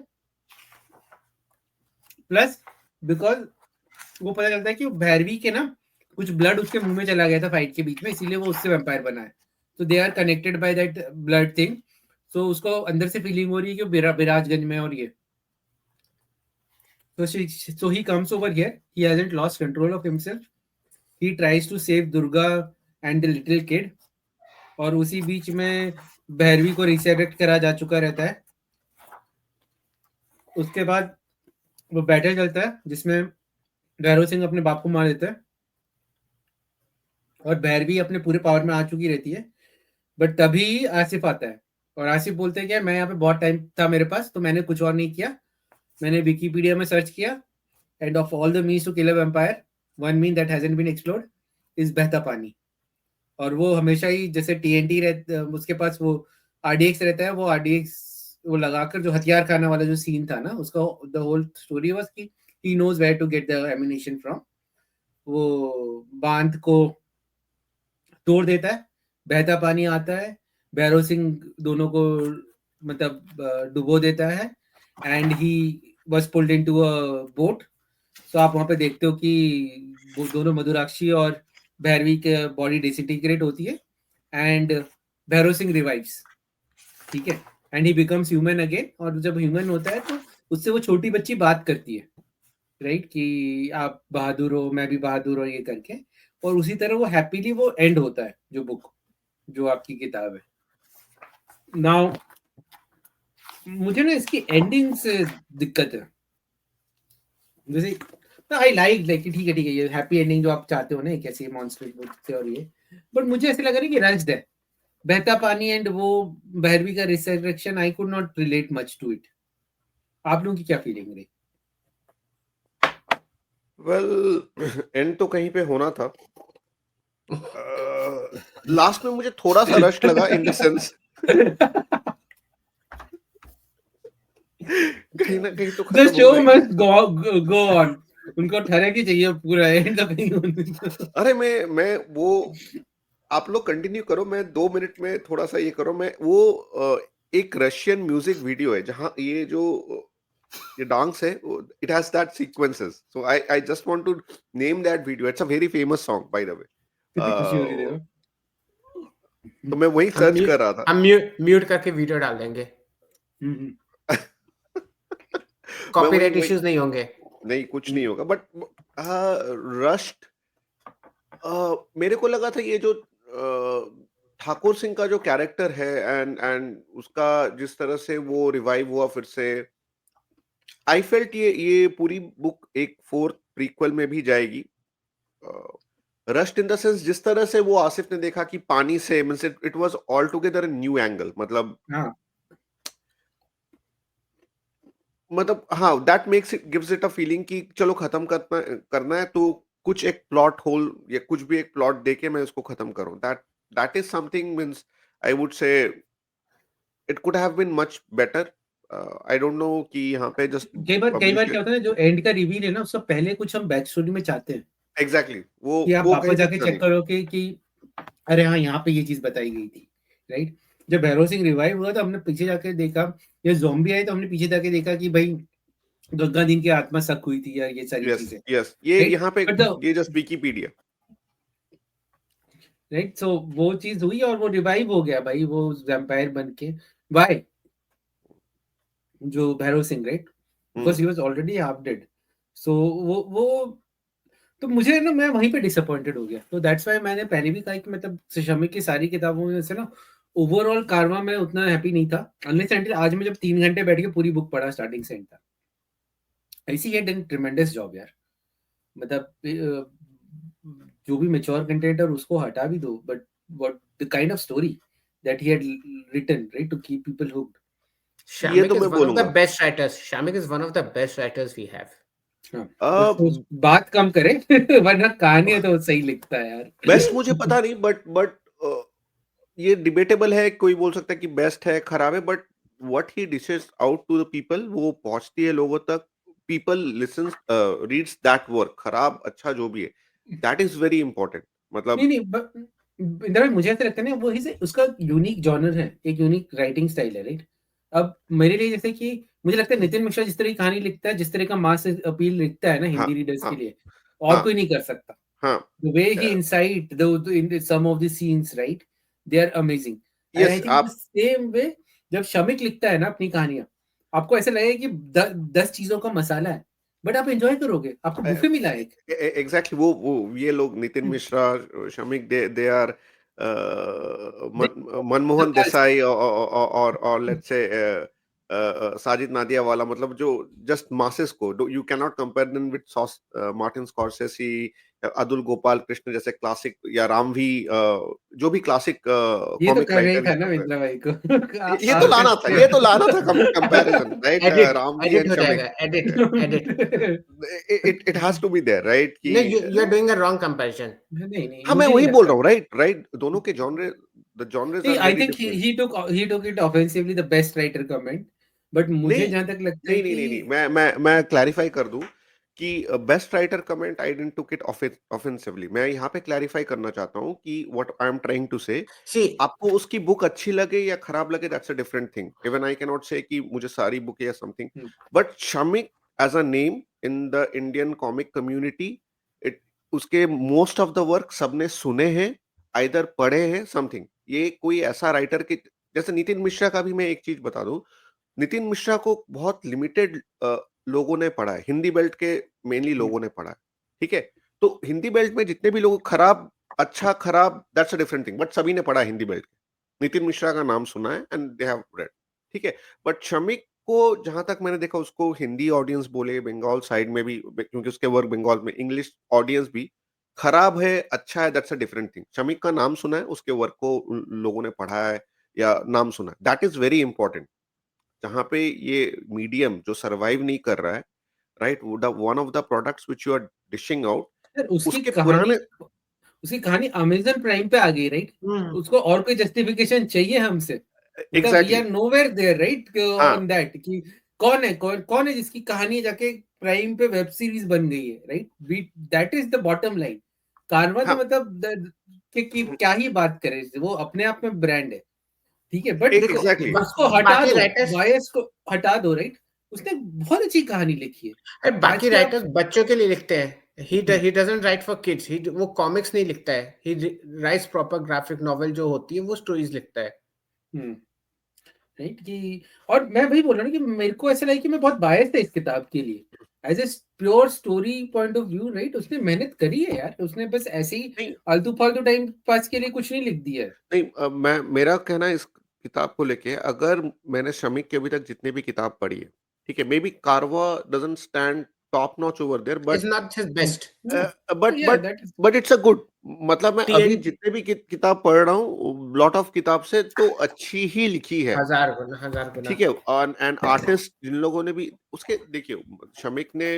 प्लस बिकॉज वो पता चलता है कि भैरवी के ना कुछ ब्लड उसके मुंह में चला गया था फाइट के बीच में, इसीलिए वो उससे वैम्पायर बना है. तो they are connected by that blood thing. तो उसको अंदर से फीलिंग हो रही है कि बिराजगंज में और ये so he comes over here. He hasn't lost control of himself. He tries to save Durga and the little kid. और उसी बीच में भैरवी को रिसेरेक्ट करा जा चुका रहता है. उसके बाद वो बैटल चलता है जिसमें भैरव सिंह अपने बाप को मार देता है और भैरवी अपने पूरे पावर में आ चुकी रहती है. बट तभी आसिफ आता है और आसिफ बोलते हैं कि मैं यहाँ पे बहुत टाइम था मेरे पास, तो मैंने कुछ और नहीं किया. मैंने विकिपीडिया में सर्च किया, and of all the means to kill a vampire, one mean that hasn't been explored is बहता पानी. और वो हमेशा ही जैसे TNT रहता, उसके पास वो RDX रहता है, वो RDX वो लगाकर जो हथियार खाने वाला जो सीन था ना, उसका द होल स्टोरी वाज कि he knows where to get the ammunition from. वो बांध को तोड़ देता है, बहता पानी आता है, भैरव सिंह दोनों को मतलब डुबो देता है, and he was pulled into a boat. तो आप वहां पे देखते हो कि वो दोनों मधुराक्षी और भैरवी के बॉडी डिसइंटीग्रेट होती है एंड भैरव सिंह रिवाइव्स. ठीक है, and he becomes human again. और जब ह्यूमन होता है तो उससे वो छोटी बच्ची बात करती है, राइट, कि आप बहादुर हो, मैं भी बहादुर हूँ, ये करके. और उसी तरह वो हैप्पीली वो एंड होता है जो बुक, जो आपकी किताब है. नाउ मुझे ना इसकी एंडिंग से दिक्कत है. जैसे आई लाइक ठीक है ये हैप्पी एंडिंग जो आप चाहते हो ना, कैसी मॉन्स्टर बुक से और ये, बट मुझे ऐसे लग रहा है कि रश्ड है. बहता पानी एंड वो भैरवी का resurrection, I could not relate much to it. आप लोगों की क्या फीलिंग रही? वेल एंड तो कहीं पे होना था. लास्ट में मुझे थोड़ा सा रश लगा इन द सेंस कहीं ना कहीं तो The खत्म हो show गई. must go on. उनको ठहरे की चाहिए पूरा एंड तक नहीं होने. अरे मैं वो आप लोग कंटिन्यू करो, मैं 2 मिनट में थोड़ा सा ये करो. मैं वो एक रशियन म्यूजिक वीडियो है जहां ये जो ये डांस है, it has that sequences. So I just want to name that video. It's a very famous song by the way. कितनी खुशी हो रही है देखो. तो मैं वही सर्च कर रहा था. हम म्यूट करके वीडियो डाल देंगे, कॉपीराइट इश्यूज नहीं होंगे. नहीं, कुछ नहीं होगा. बट रश्ड मेरे को लगा था ये जो ठाकुर सिंह का जो कैरेक्टर है एंड उसका जिस तरह से वो रिवाइव हुआ फिर से, आई फेल्ट ये पूरी बुक एक 4th प्रीक्वल में भी जाएगी. रश्ड इन द सेंस जिस तरह से वो आसिफ ने देखा कि पानी से means it was all together new angle. मतलब हाँ, that makes it gives it a feeling कि चलो खत्म करना है तो कुछ एक प्लॉट होल या कुछ भी एक प्लॉट देके मैं उसको खत्म करूं. That is something means I would say it could have been much better. I don't know कि यहाँ पे जस्ट कई बार क्या होता है, जो एंड का रिवील है ना, उससे पहले कुछ हम बैक स्टोरी में चाहते हैं. एग्जैक्टली कि आप वो वापस कहीं जाके दिखता चेक नहीं. करो कि अरे हाँ, यहाँ पे ये चीज बताई गई थी, राइट. जब भैरव सिंह रिवाइव हुआ तो हमने पीछे जाके देखा, ये ज़ॉम्बी आए तो हमने पीछे जाके देखा कि भाई गंगा दिन की आत्मा सक हुई थी यार, ये सारी चीजें. यस ये Right? यहाँ पे But ये जस्ट विकिपीडिया. राइट, सो वो चीज हुई और वो रिवाइव हो गया भाई, वो वैम्पायर बन के. वाई जो Bhairav Singh, right, because he was already half dead. So वो तो मुझे ना, मैं वहीं पे डिसअपॉइंटेड हो गया. तो दैट्स व्हाई मैंने पहले भी कहा कि मतलब शमी की सारी किताबों में से ना ओवरऑल कारवां में उतना हैप्पी नहीं था, अनलेस एंटिल आज मैं जब 3 घंटे बैठ के पूरी बुक पढ़ा स्टार्टिंग से एंड तक. ऐसी ही डन ट्रेमेंडस जॉब यार. मतलब जो भी मैच्योर कंटेंट है उसको हटा भी दो, but what the kind of story that he had written, right, to keep people hooked. ये तो मैं Shamik is one of the बोलूंगा. best writers. Shamik is one of the best writers we have. तो बात कम करे वरना कहानी है तो सही लिखता है यार. बेस्ट मुझे पता नहीं, बट ये डिबेटेबल है. कोई बोल सकता है कि बेस्ट है, खराब है, but what he dishes out to the people वो पहुंचती है लोगों तक. People listens reads that work, खराब अच्छा जो भी है, दैट इज वेरी इंपॉर्टेंट. मतलब नहीं इंदिरा भाई, मुझे ऐसा लगता है ना, वो उसका यूनिक जॉनर है, एक यूनिक राइटिंग स्टाइल है, राइट. अब मेरे लिए जैसे कि मुझे लगता है नितिन मिश्रा जिस तरह की कहानी लिखता है, जिस तरह का मास अपील लिखता है ना हिंदी रीडर्स के लिए, और कोई नहीं कर सकता. The way he incite in some of the scenes, right, they are amazing. And I think the same way जब शमिक लिखता है ना अपनी कहानियां, आपको ऐसा लगेगा कि 10 चीजों का मसाला है, बट आप एंजॉय करोगे, आपको बुफे मिला है एक। एग्जैक्टली वो ये लोग नितिन मिश्रा, शमिक, दे आर मनमोहन देसाई और लेट्स से साजिद नादियावाला, मतलब जो जस्ट मासेस को, you can not compare them with Martin Scorsese, Atul Gopal Krishna जैसे क्लासिक, या रामवी, जो भी क्लासिक ये तो कॉमिक करना ही राइटर था है ना कंपेयर। मिंत्रा भाई को। ये तो लाना था comparison, right? Edit Ramvi edit and हो शमिक, जाएगा, edit it has to be there, right? No, कि you are doing a wrong comparison. नहीं नहीं, हाँ, मैं मुझे नहीं वही बोल लगता। रहा हूँ, राइट, दोनों के जॉनरे, द जॉनरेस नहीं, are I very think different. he took it offensively, the best writer comment, but मुझे नहीं जहां तक लगता है नहीं नहीं कि नहीं नहीं, मैं क्लैरिफाई कर दूं कि best writer comment I didn't took it offensively. मैं यहाँ पे क्लैरिफाई करना चाहता हूँ कि what I am trying to say, See, आपको उसकी बुक अच्छी लगे या खराब लगे, that's a different thing. Even I can not say कि मुझे सारी बुक या something, but Shamik as a name in the Indian comic community, it उसके मोस्ट ऑफ द वर्क सबने सुने हैं, आइदर पढ़े हैं, समथिंग। ये कोई ऐसा राइटर के जैसे नितिन मिश्रा का भी मैं एक चीज बता दूं, नितिन मिश्रा को बहुत लिमिटेड लोगों ने पढ़ा है, हिंदी बेल्ट के मेनली लोगों ने पढ़ा है, ठीक है? तो हिंदी बेल्ट में जितने भी लोग, खराब अच्छा खराब that's a different thing, but सभी ने पढ़ा है हिंदी बेल्ट के, नितिन मिश्रा का नाम सुना है एंड दे हैव रेड, ठीक है? बट शमिक को जहां तक मैंने देखा, उसको हिंदी ऑडियंस बोले, बंगाल साइड में भी, क्योंकि उसके वर्क बंगाल में, इंग्लिश ऑडियंस भी, खराब है अच्छा है that's a different thing. Shamik का नाम सुना है, उसके वर्क को लोगों ने पढ़ा है या नाम सुना है, दैट इज वेरी इंपॉर्टेंट। जहाँ पे ये मीडियम जो सरवाइव नहीं कर रहा है, right, one of the products which you are dishing out, यार उसके पुराने, उसकी कहानी अमेजन प्राइम पे आ गई, राइट? उसको और कोई जस्टिफिकेशन चाहिए हमसे? मतलब we exactly, are nowhere there, right, हाँ, ऑन दैट कि कौन है जिसकी कहानी जाके प्राइम पे वेब सीरीज बन गई है, right? That is the bottom line. कारवा तो हाँ, मतलब कि क्या ही बात करें, वो अपने आप में ब्रांड है, ठीक है, बट देखो, एग्जैक्टली, उसको हटा बाकी दो, राइटर्स, बायस को हटा दो, राइट? उसने बहुत अच्छी कहानी लिखी है। आज बाकी के आप राइटर्स बच्चों के लिए लिखते हैं। he doesn't write for kids. वो कॉमिक्स नहीं लिखता है, he writes proper graphic novel जो होती है, वो स्टोरीज लिखता है। राइट कि, और मैं वही बोल रहा हूँ कि मेरे को ऐसा लगा कि मैं बहुत बायस था इस किताब के लिए, as a pure story point of view, right? उसने मेहनत करी है यार, उसने बस ऐसे ही नहीं आलतू फालतू टाइम पास के लिए कुछ नहीं लिख दिया है। नहीं, मैं, मेरा कहना है इस किताब को लेके, अगर मैंने शमिक की अभी तक जितनी भी किताब पढ़ी है, ठीक है, maybe Karwa doesn't stand top notch over there, It's not his best. But yeah but that is but it's a good, मतलब मैं अभी TNT जितने भी किताब पढ़ रहा हूँ, लॉट ऑफ किताब से तो अच्छी ही लिखी है, हजार गुना। ठीक है? एंड आर्टिस्ट जिन लोगों ने भी उसके, देखिए, शमिक ने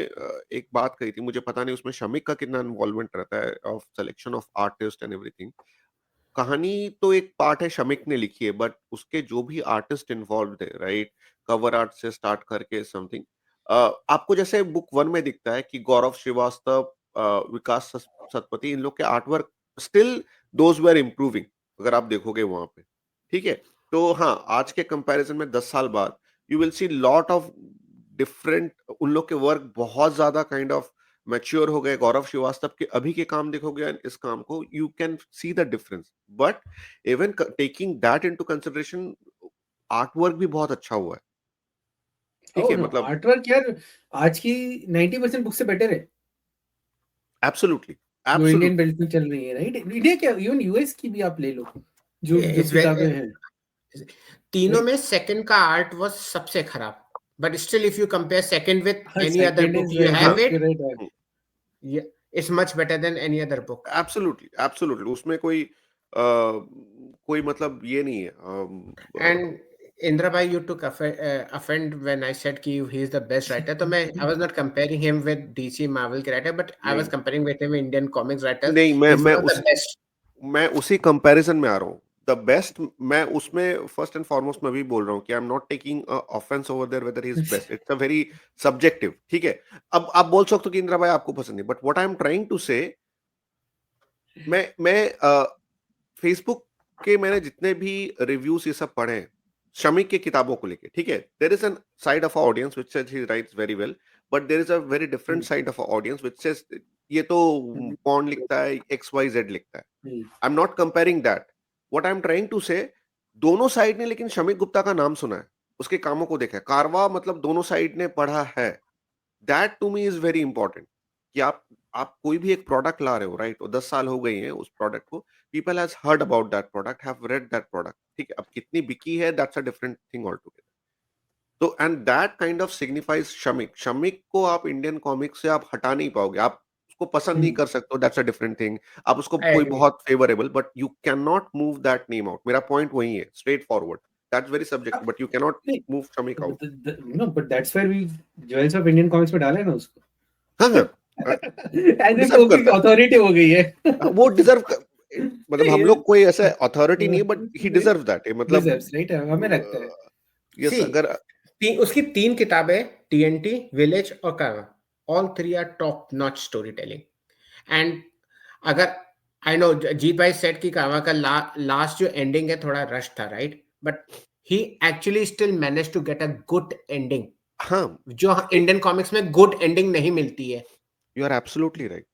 एक बात कही थी, मुझे पता नहीं उसमें शमिक का कितना इन्वॉल्वमेंट रहता है, of selection of artist and everything. कहानी तो एक पार्ट है शमिक ने लिखी है, बट उसके जो भी आर्टिस्ट इन्वॉल्व है, राइट, कवर आर्ट से स्टार्ट करके समथिंग, आपको जैसे बुक 1 में दिखता है कि गौरव श्रीवास्तव, विकास सतपथी, इन लोग के artwork still those were improving, अगर आप देखोगे वहां पे, ठीक है? तो हाँ, आज के कंपैरिजन में 10 साल बाद you will see lot of different, उन लोग के वर्क बहुत ज्यादा काइंड ऑफ मैच्योर हो गए। गौरव श्रीवास्तव के अभी के काम देखोगे and इस काम को, you can see the difference, but even taking that into consideration, art work भी बहुत अच्छा हुआ है, ठीक ओह है? नो, मतलब आर्टवर्क यार आज की 90% बुक से बेटर है एब्सोल्युटली, जो इंडियन एब्सोल्युटली, बेल्ट में चल रही है, राइट? इंडिया क्या, इवन यूएस की भी आप ले लो, जो जो It's किताबें very, हैं, तीनों राइट? में सेकंड का आर्ट वाज सबसे खराब, but still if you compare second with हाँ, any other second book is you हाँ, have it, right. It's much better than any other book. Absolutely, absolutely, उसमें कोई कोई मतलब ये नहीं है, And Indra bhai, you took offend when I said कि he is the best writer. तो मैं I was not comparing him with DC Marvel के writer, but I was नहीं comparing with him Indian comics writers. नहीं, He's one of the best. मैं उसी कंपैरिजन में आ रहा हूँ, द बेस्ट, मैं उसमें फर्स्ट एंड फॉरमोस्ट मैं भी बोल रहा हूँ कि I am not taking offence over there whether he is best, it's a very subjective, ठीक है? अब आप बोल सकते हो कि इंदिरा भाई आपको पसंद नहीं, but what I am trying to say, मैं फेसबुक के मैंने जितने भी रिव्यूज ये सब पढ़े हैं शमिक की किताबों को लेके, ठीक है, there is an side of audience which says he writes very well, but there is a very different side of audience which says ये तो कौन लिखता है, एक्स वाई जेड लिखता है। I'm not comparing that. What I'm trying to say, दोनों साइड ने लेकिन शमीक गुप्ता का नाम सुना है, उसके कामों को देखा है। कारवां मतलब दोनों साइड ने पढ़ा है। That to me is very important कि आप कोई भी एक प्रोडक्ट ला रहे हो, राइट? और 10 साल हो गई हैं उस प्रोडक्ट को, people has heard about that product, have read that product, ठीक है? अब कितनी बिकी है, that's a different thing altogether. तो and that kind of signifies Shamik. Shamik को आप इंडियन कॉमिक से आप हटा नहीं पाओगे, आप उसको पसंद नहीं कर सकते हो, दैट्स अ डिफरेंट थिंग। आप उसको आई कोई एग्री। बहुत favourable, but you can not move that name out. मेरा पॉइंट वही है, straight forward. That's very subjective, but you can not move Shamik out. No, but that's where we Jewels of Indian Comics में डाले ना उसको। हाँ हाँ, As if डिजर्व वो करता है। अथॉरिटी हो गई है। वो डिजर्व मतलब हम लोग कोई ऐसा अथॉरिटी नहीं है, but he Right? Deserve that, मतलब Deserves, right? हमें लगता है। यस। सी अगर उसकी 3 किताबें, टीएनटी, विलेज और Karva, all 3 are top notch story telling. And अगर आई नो जीत भाई सेट की कारवा का लास्ट जो एंडिंग है थोड़ा रश था, right? But he actually still manage to get a good ending, हाँ, जो इंडियन कॉमिक्स में गुड एंडिंग नहीं मिलती है। You are absolutely right,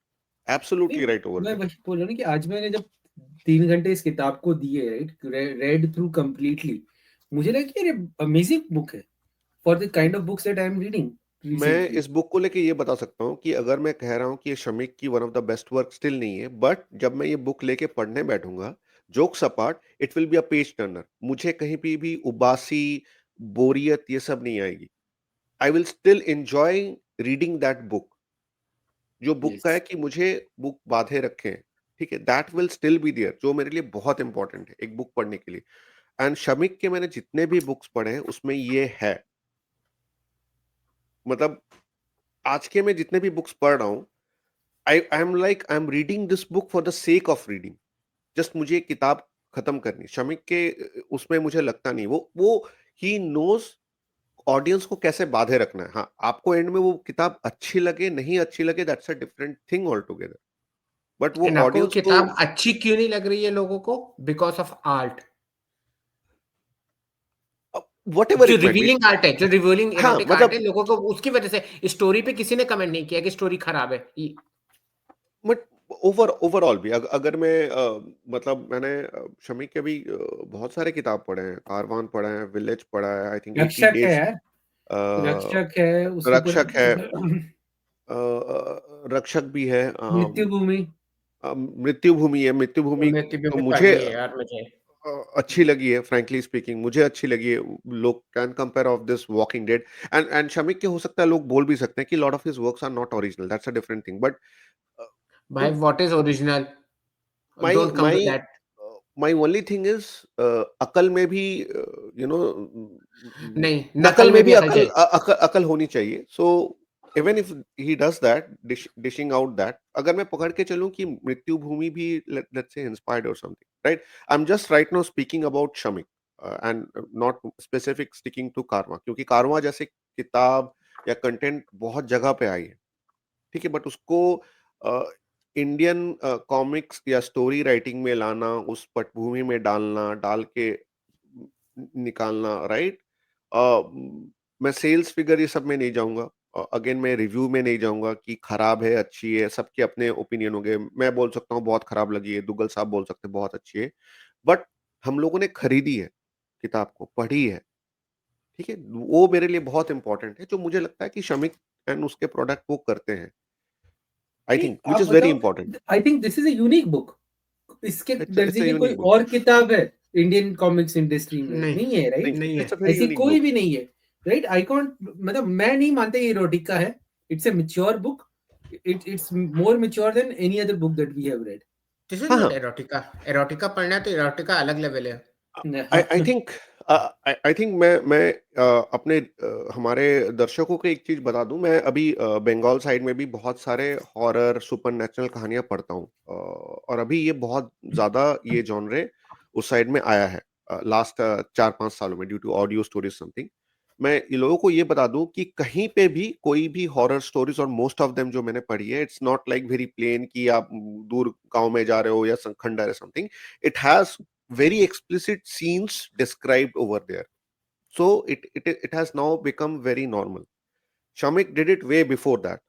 absolutely right over मैं देयर। वही बोल रहा हूँ ना कि आज मैंने जब 3 घंटे इस किताब को दिए, राइट, रेड थ्रू कंप्लीटली, मुझे लगा कि अरे अमेजिंग बुक है for the kind of books that I am reading मैं रिसेंटली। इस बुक को लेके ये बता सकता हूँ कि अगर मैं कह रहा हूँ कि ये शमीक की one of the best work still नहीं है, बट जब मैं ये बुक लेके पढ़ने बैठूंगा, jokes apart, it will be a page Turner. मुझे कहीं पे भी उबासी, बोरियत ये सब नहीं आएगी। I will still enjoy reading that book. जो बुक का है यस, कि मुझे बुक बांधे रखे, ठीक है, that will still be there, जो मेरे लिए बहुत इंपॉर्टेंट है एक बुक पढ़ने के लिए। एंड शमीक के मैंने जितने भी बुक्स पढ़े हैं उसमें ये है। मतलब आज के मैं जितने भी बुक्स पढ़ रहा हूँ, I am like I am reading this book for the sake of reading. Just मुझे एक किताब खत्म करनी। शमीक के उसमें मुझे लगता नहीं, वो ही नोज ऑडियंस को कैसे बांधे रखना है। हाँ, आपको एंड में वो किताब अच्छी लगे नहीं अच्छी लगे, that's a different thing all together, but वो एंड आपको वो ऑडियंस को किताब अच्छी क्यों नहीं लग रही है लोगों को? Because of art. Whatever जो it might be. Revealing art है, जो रिवीलिंग हाँ इरोटिक आर्ट है, मतलब, लोगों को उसकी वजह से स्टोरी पे किसी ने कमेंट नहीं किया कि स्टोरी खराब है। बट ओवरऑल भी अगर मैं मतलब मैंने शमीक के भी बहुत सारे किताब पढ़े हैं। कारवान पढ़ा है, विलेज पढ़ा है, आई थिंक 80 रक्षक है डेज, यार, रक्षक है उसके ऊपर। रक्षक है, रक्षक भी है, मृत्यु भूमि। मृत्यु भूमि है। मृत्यु भूमि मैं तो भी मुझे पढ़नी है यार मुझे। अच्छी लगी है, फ्रैंकली स्पीकिंग मुझे अच्छी लगी है। लोग can compare of this walking dead and Shamik के, हो सकता है लोग बोल भी सकते हैं कि lot of his works are not original, that's a different thing, but भाई what is original? My don't come to my that. My only thing is, अकल में भी यू नो नहीं, नकल नकल में में भी भी अकल चाहिए। अकल होनी चाहिए। So even if he does that, dishing out that, अगर मैं पकड़ के चलूं कि मृत्यु भूमि भी लेट्स से इंस्पायर्ड और something, right? I am just right now speaking about Shamik and not specific sticking to Karvaan, क्योंकि कारवां जैसे किताब या कंटेंट बहुत जगह पे आई है, ठीक है, बट उसको इंडियन कॉमिक्स या स्टोरी राइटिंग में लाना, उस पटभूमि में डालना, डाल के निकालना, राइट? मैं सेल्स फिगर ये सब में नहीं जाऊंगा, अगेन मैं रिव्यू में नहीं जाऊंगा कि खराब है अच्छी है, सबके अपने ओपिनियन होंगे। मैं बोल सकता हूँ बहुत खराब लगी है, दुग्गल साहब बोल सकते हैं बहुत अच्छी है, बट हम लोगों ने खरीदी है किताब को, पढ़ी है, ठीक है, वो मेरे लिए बहुत इंपॉर्टेंट है, जो मुझे लगता है कि शमीक एंड उसके प्रोडक्ट वो करते हैं, आई नहीं, थिंक, विच आप इज वेरी बताओ। Important. I think this is a unique book. इसके इट्स दर्जे अ की कोई यूनिक बुक। और किताब है इंडियन कॉमिक्स इंडस्ट्री में? नहीं, नहीं है, राइट? नहीं, नहीं है। इट्स अ वेरी ऐसी यूनिक कोई बुक। भी नहीं है, राइट? आई कॉन्ट, मतलब मैं नहीं मानता ये erotica है। It's a mature book. It's more mature than any other book that we have read. This is हाँ नॉट हाँ, एरोटिका। एरोटिका पढ़ना है तो एरोटिका अलग लेवल है। आई थिंक आई थिंक मैं अपने हमारे दर्शकों को एक चीज बता दूं। मैं अभी बंगाल साइड में भी बहुत सारे हॉरर सुपरनैचुरल कहानियां पढ़ता हूं, और अभी ये बहुत ज्यादा ये जॉनरे उस साइड में आया है लास्ट 4-5 सालों में, due to audio stories something. मैं ये लोगों को ये बता दूं कि कहीं पे भी कोई भी हॉरर स्टोरीज, और मोस्ट ऑफ देम जो मैंने पढ़ी है, it's not like very plain कि आप दूर गांव में जा रहे हो या खंडर है something. It has very explicit scenes described over there, so it has now become very normal. Shamik did it way before that.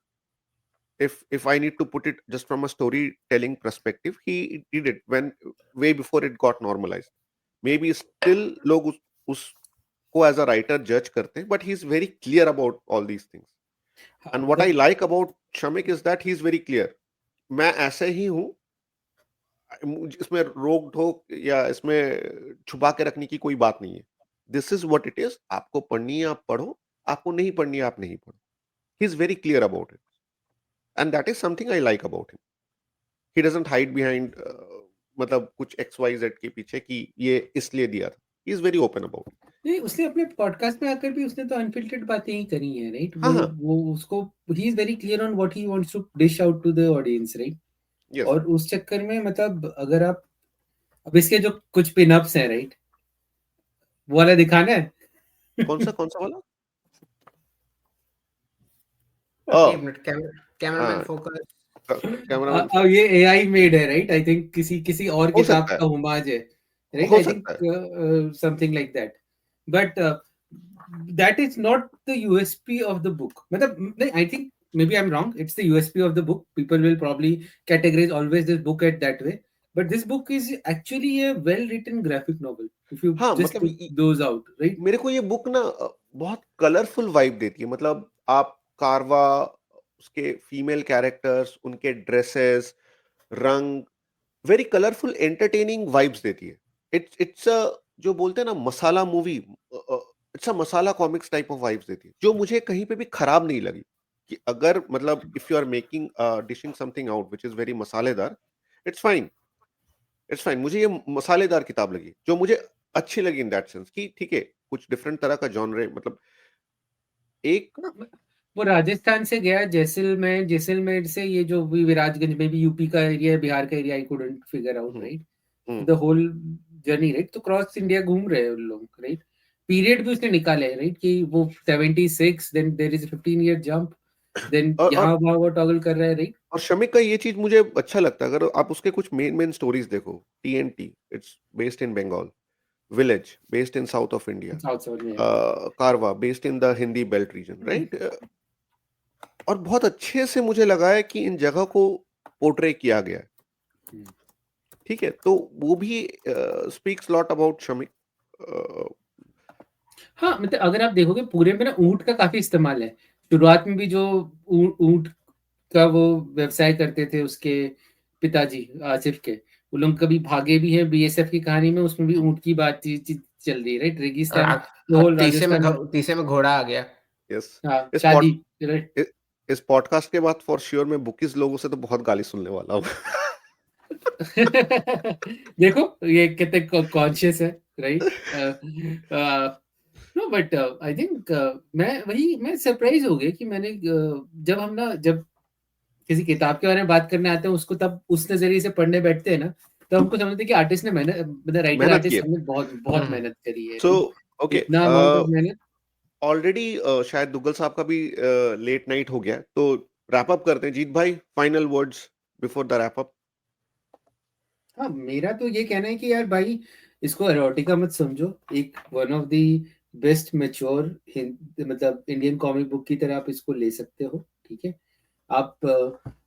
If I need to put it just from a storytelling perspective, he did it when way before it got normalized. May be still लोग उसको एज अ राइटर जज करते हैं, but he is very clear about all these things. And what I like about Shamik is that he is very clear. मैं ऐसे ही हूँ, इसमें रोक ढोक या इसमें छुपा के रखने की कोई बात नहीं है. This is what it is. आपको पढ़नी है आप पढ़ो, आपको नहीं पढ़नी है आप नहीं पढ़ो. ही is very clear about it, and that is something I like about him. He doesn't hide behind मतलब कुछ XYZ के पीछे कि ये इसलिए दिया था. ही इज वेरी ओपन अबाउट. नहीं, उसने अपने पॉडकास्ट में आकर भी उसने तो अनफिल्टर्ड बातें ही करी हैं, राइट? हाँ, हाँ. वो उसको he is very clear on what he wants to dish out to the audience, right? Yes. और उस चक्कर में मतलब अगर आप अब इसके जो कुछ पिनअप्स हैं, राइट, वो वाला दिखाना है. कौन सा वाला? एक मिनट, कैमरामैन हाँ, फोकस. कैमरामैन अब ये AI मेड है, राइट? आई थिंक किसी और हो किताब सकता है, का होमाज है, राइट? हो आई सकता है. Think something like that. But that is not the USP of the book. मतलब I think maybe I'm wrong. It's the USP of the book. People will probably categorize always this book at that way. But this book is actually a well-written graphic novel. If you हाँ, just मतलब put those out, right? मेरे को ये बुक ना बहुत कलरफुल वाइब देती है. मतलब आप कारवा, उसके फीमेल कैरेक्टर्स, उनके ड्रेसेस, रंग, वेरी कलरफुल एंटरटेनिंग वाइब्स देती है. इट्स अ, जो बोलते हैं ना masala movie, it's a masala comics type of vibes देती है, जो मुझे कहीं पे भी खराब नहीं लगी. कि अगर मतलब if you are making dishing something out which is very मसालेदार, इट्स फाइन, इट्स फाइन. मुझे ये मसालेदार किताब लगी, जो मुझे अच्छी लगी इन दैट सेंस कि ठीक है, कुछ डिफरेंट तरह का जॉनर, मतलब एक. वो राजस्थान से गया जैसलमेर, जैसलमेर से ये जो भी विराजगंज में भी यूपी का एरिया है, बिहार का area, I couldn't figure out, hmm, right? Hmm. The whole journey, right? तो क्रॉस इंडिया घूम रहे हैं उन लोग, राइट? पीरियड भी उसने निकाले है, राइट? कि वो 76, then there is 15 year jump, then और यहाँ वहाँ वो टॉगल कर रहा है, राइट? और शमिक का ये चीज मुझे अच्छा लगता है. अगर आप उसके कुछ मेन स्टोरीज देखो, TNT, it's based in Bengal. Village, based in south of India. South south में. Karva, based in the Hindi belt region, right. और बहुत अच्छे से मुझे लगा है कि इन जगह को पोर्ट्रे किया गया है. ठीक है, तो वो भी स्पीक्स लॉट अबाउट शमिक. हाँ, मतलब अगर आप देखोगे पूरे में ना ऊंट का काफी इस्तेमाल है. शुरुआत में भी जो ऊंट का वो व्यवसाय करते थे उसके पिताजी आसिफ के, वो लोग कभी भागे भी हैं BSF की कहानी में, उसमें भी ऊंट की बात चल रही है, राइट? रेगिस्तान, वो होल राजस्थान. तीसरे में घोड़ा आ गया. यस. हाँ, इस शादी, पॉड राइट? इस पॉडकास्ट के बाद फॉर श्योर मैं बुकीज लोगों से तो बहुत गाली सुनने वाला हूँ. देखो ये कितने कॉन्शियस है, right? No but I think मैं सरप्राइज हो गया कि मैंने जब किसी किताब के बारे में बात करने आते हैं उसको तब उस नजरिए से पढ़ने बैठते हैं ना, तो हमको समझते हैं कि आर्टिस्ट ने मेहनत, मतलब राइटर मेहनत आर्टिस्ट किए. हमने बहुत बहुत मेहनत करी है, सो right? ओके, इतना अमाउंट ऑफ मेहनत. ऑलरेडी शायद दुग्गल साहब का भी लेट नाइट हो गया, तो रैप अप करते हैं. जीत भाई, final words before the wrap up. हाँ, मेरा तो ये कहना है कि यार भाई, इसको एरोटिका मत समझो. एक one of the best mature मतलब इंडियन कॉमिक बुक की तरह आप इसको ले सकते हो, ठीक है? आप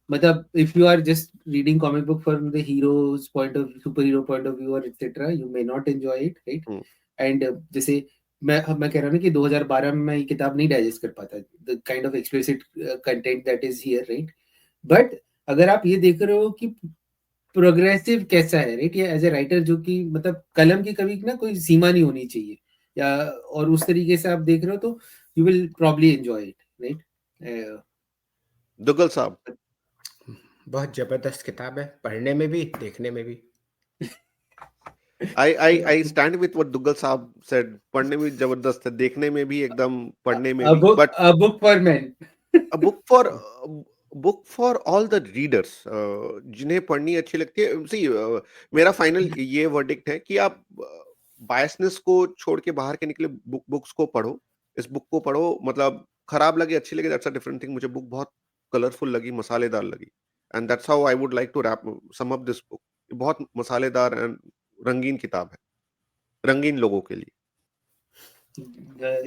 मतलब if you are just reading comic book from the heroes point of, super hero point of view और etcetera, you may not enjoy it, right? And जैसे मैं कह रहा हूँ ना कि 2012 में मैं ये किताब नहीं डाइजेस्ट कर पाता, the kind of explicit content that is here, right? But अगर आप ये देख रहे हो कि प्रोग्रेसिव कैसा है, राइट? या एज ए राइटर जो कि मतलब कलम की कभी ना कोई सीमा नहीं होनी चाहिए, या और उस तरीके से आप देख रहे हो तो you will probably enjoy it, right? Duggal साहब. बहुत जबरदस्त किताब है, पढ़ने में भी देखने में भी. I stand with what Duggal साहब said. पढ़ने में जबरदस्त है, देखने में भी एकदम, पढ़ने में भी. But a book for men. a book for all the readers, जिन्हें पढ़नी अच्छी लगती है. सी, मेरा फाइनल ये वर्डिक्ट है कि आप बायसनेस को छोड़ के बाहर के निकले बुक्स को पढ़ो. इस बुक को पढ़ो, मतलब खराब लगे अच्छी लगे, दैट्स अ डिफरेंट थिंग. मुझे बुक बहुत कलरफुल लगी, मसालेदार लगी, and that's how I would like to wrap sum up this book. बहुत मसालेदार एंड रंगीन किताब है, रंगीन लोगों के लिए.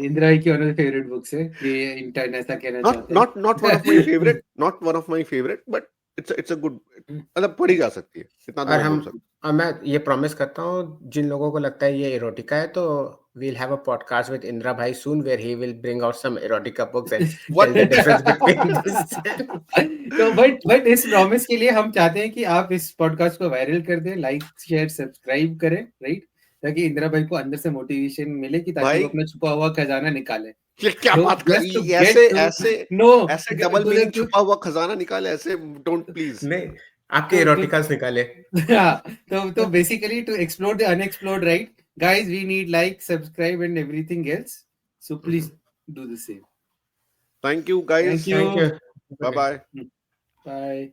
इंदिरा की वन ऑफ फेवरेट बुक्स है ये, इंटरन ऐसा कहना चाहते हैं. Not one of my favorite, not one of my favorite, but it's a good, मतलब पढ़ी जा सकती है, इतना तो और मैं बोल हम सकता हूँ। और मैं ये प्रॉमिस करता हूँ, जिन लोगों को लगता है ये erotica है, तो we'll have a podcast with Indra bhai soon where he will bring out some erotica books and tell the difference between this. तो बट इस प्रॉमिस के लिए हम चाहते हैं कि आप इस पॉडकास्ट को वायरल कर दें, लाइक शेयर सब्सक्राइब करें, राइट, ताकि इंदिरा भाई को अंदर से मोटिवेशन मिले कि ताकि भाई वो अपना छुपा हुआ खजाना निकाले। ये क्या तो बात कर, just to ऐसे get to ऐसे know ऐसे डबल to मीनिंग to छुपा हुआ खजाना निकाले, ऐसे डोंट प्लीज। नहीं, आपके तो eroticas निकाले। तो basically to explore the unexplored, right guys, we need like subscribe and everything else, so please do the same. Thank you guys, thank you, Thank you. Bye bye. Bye.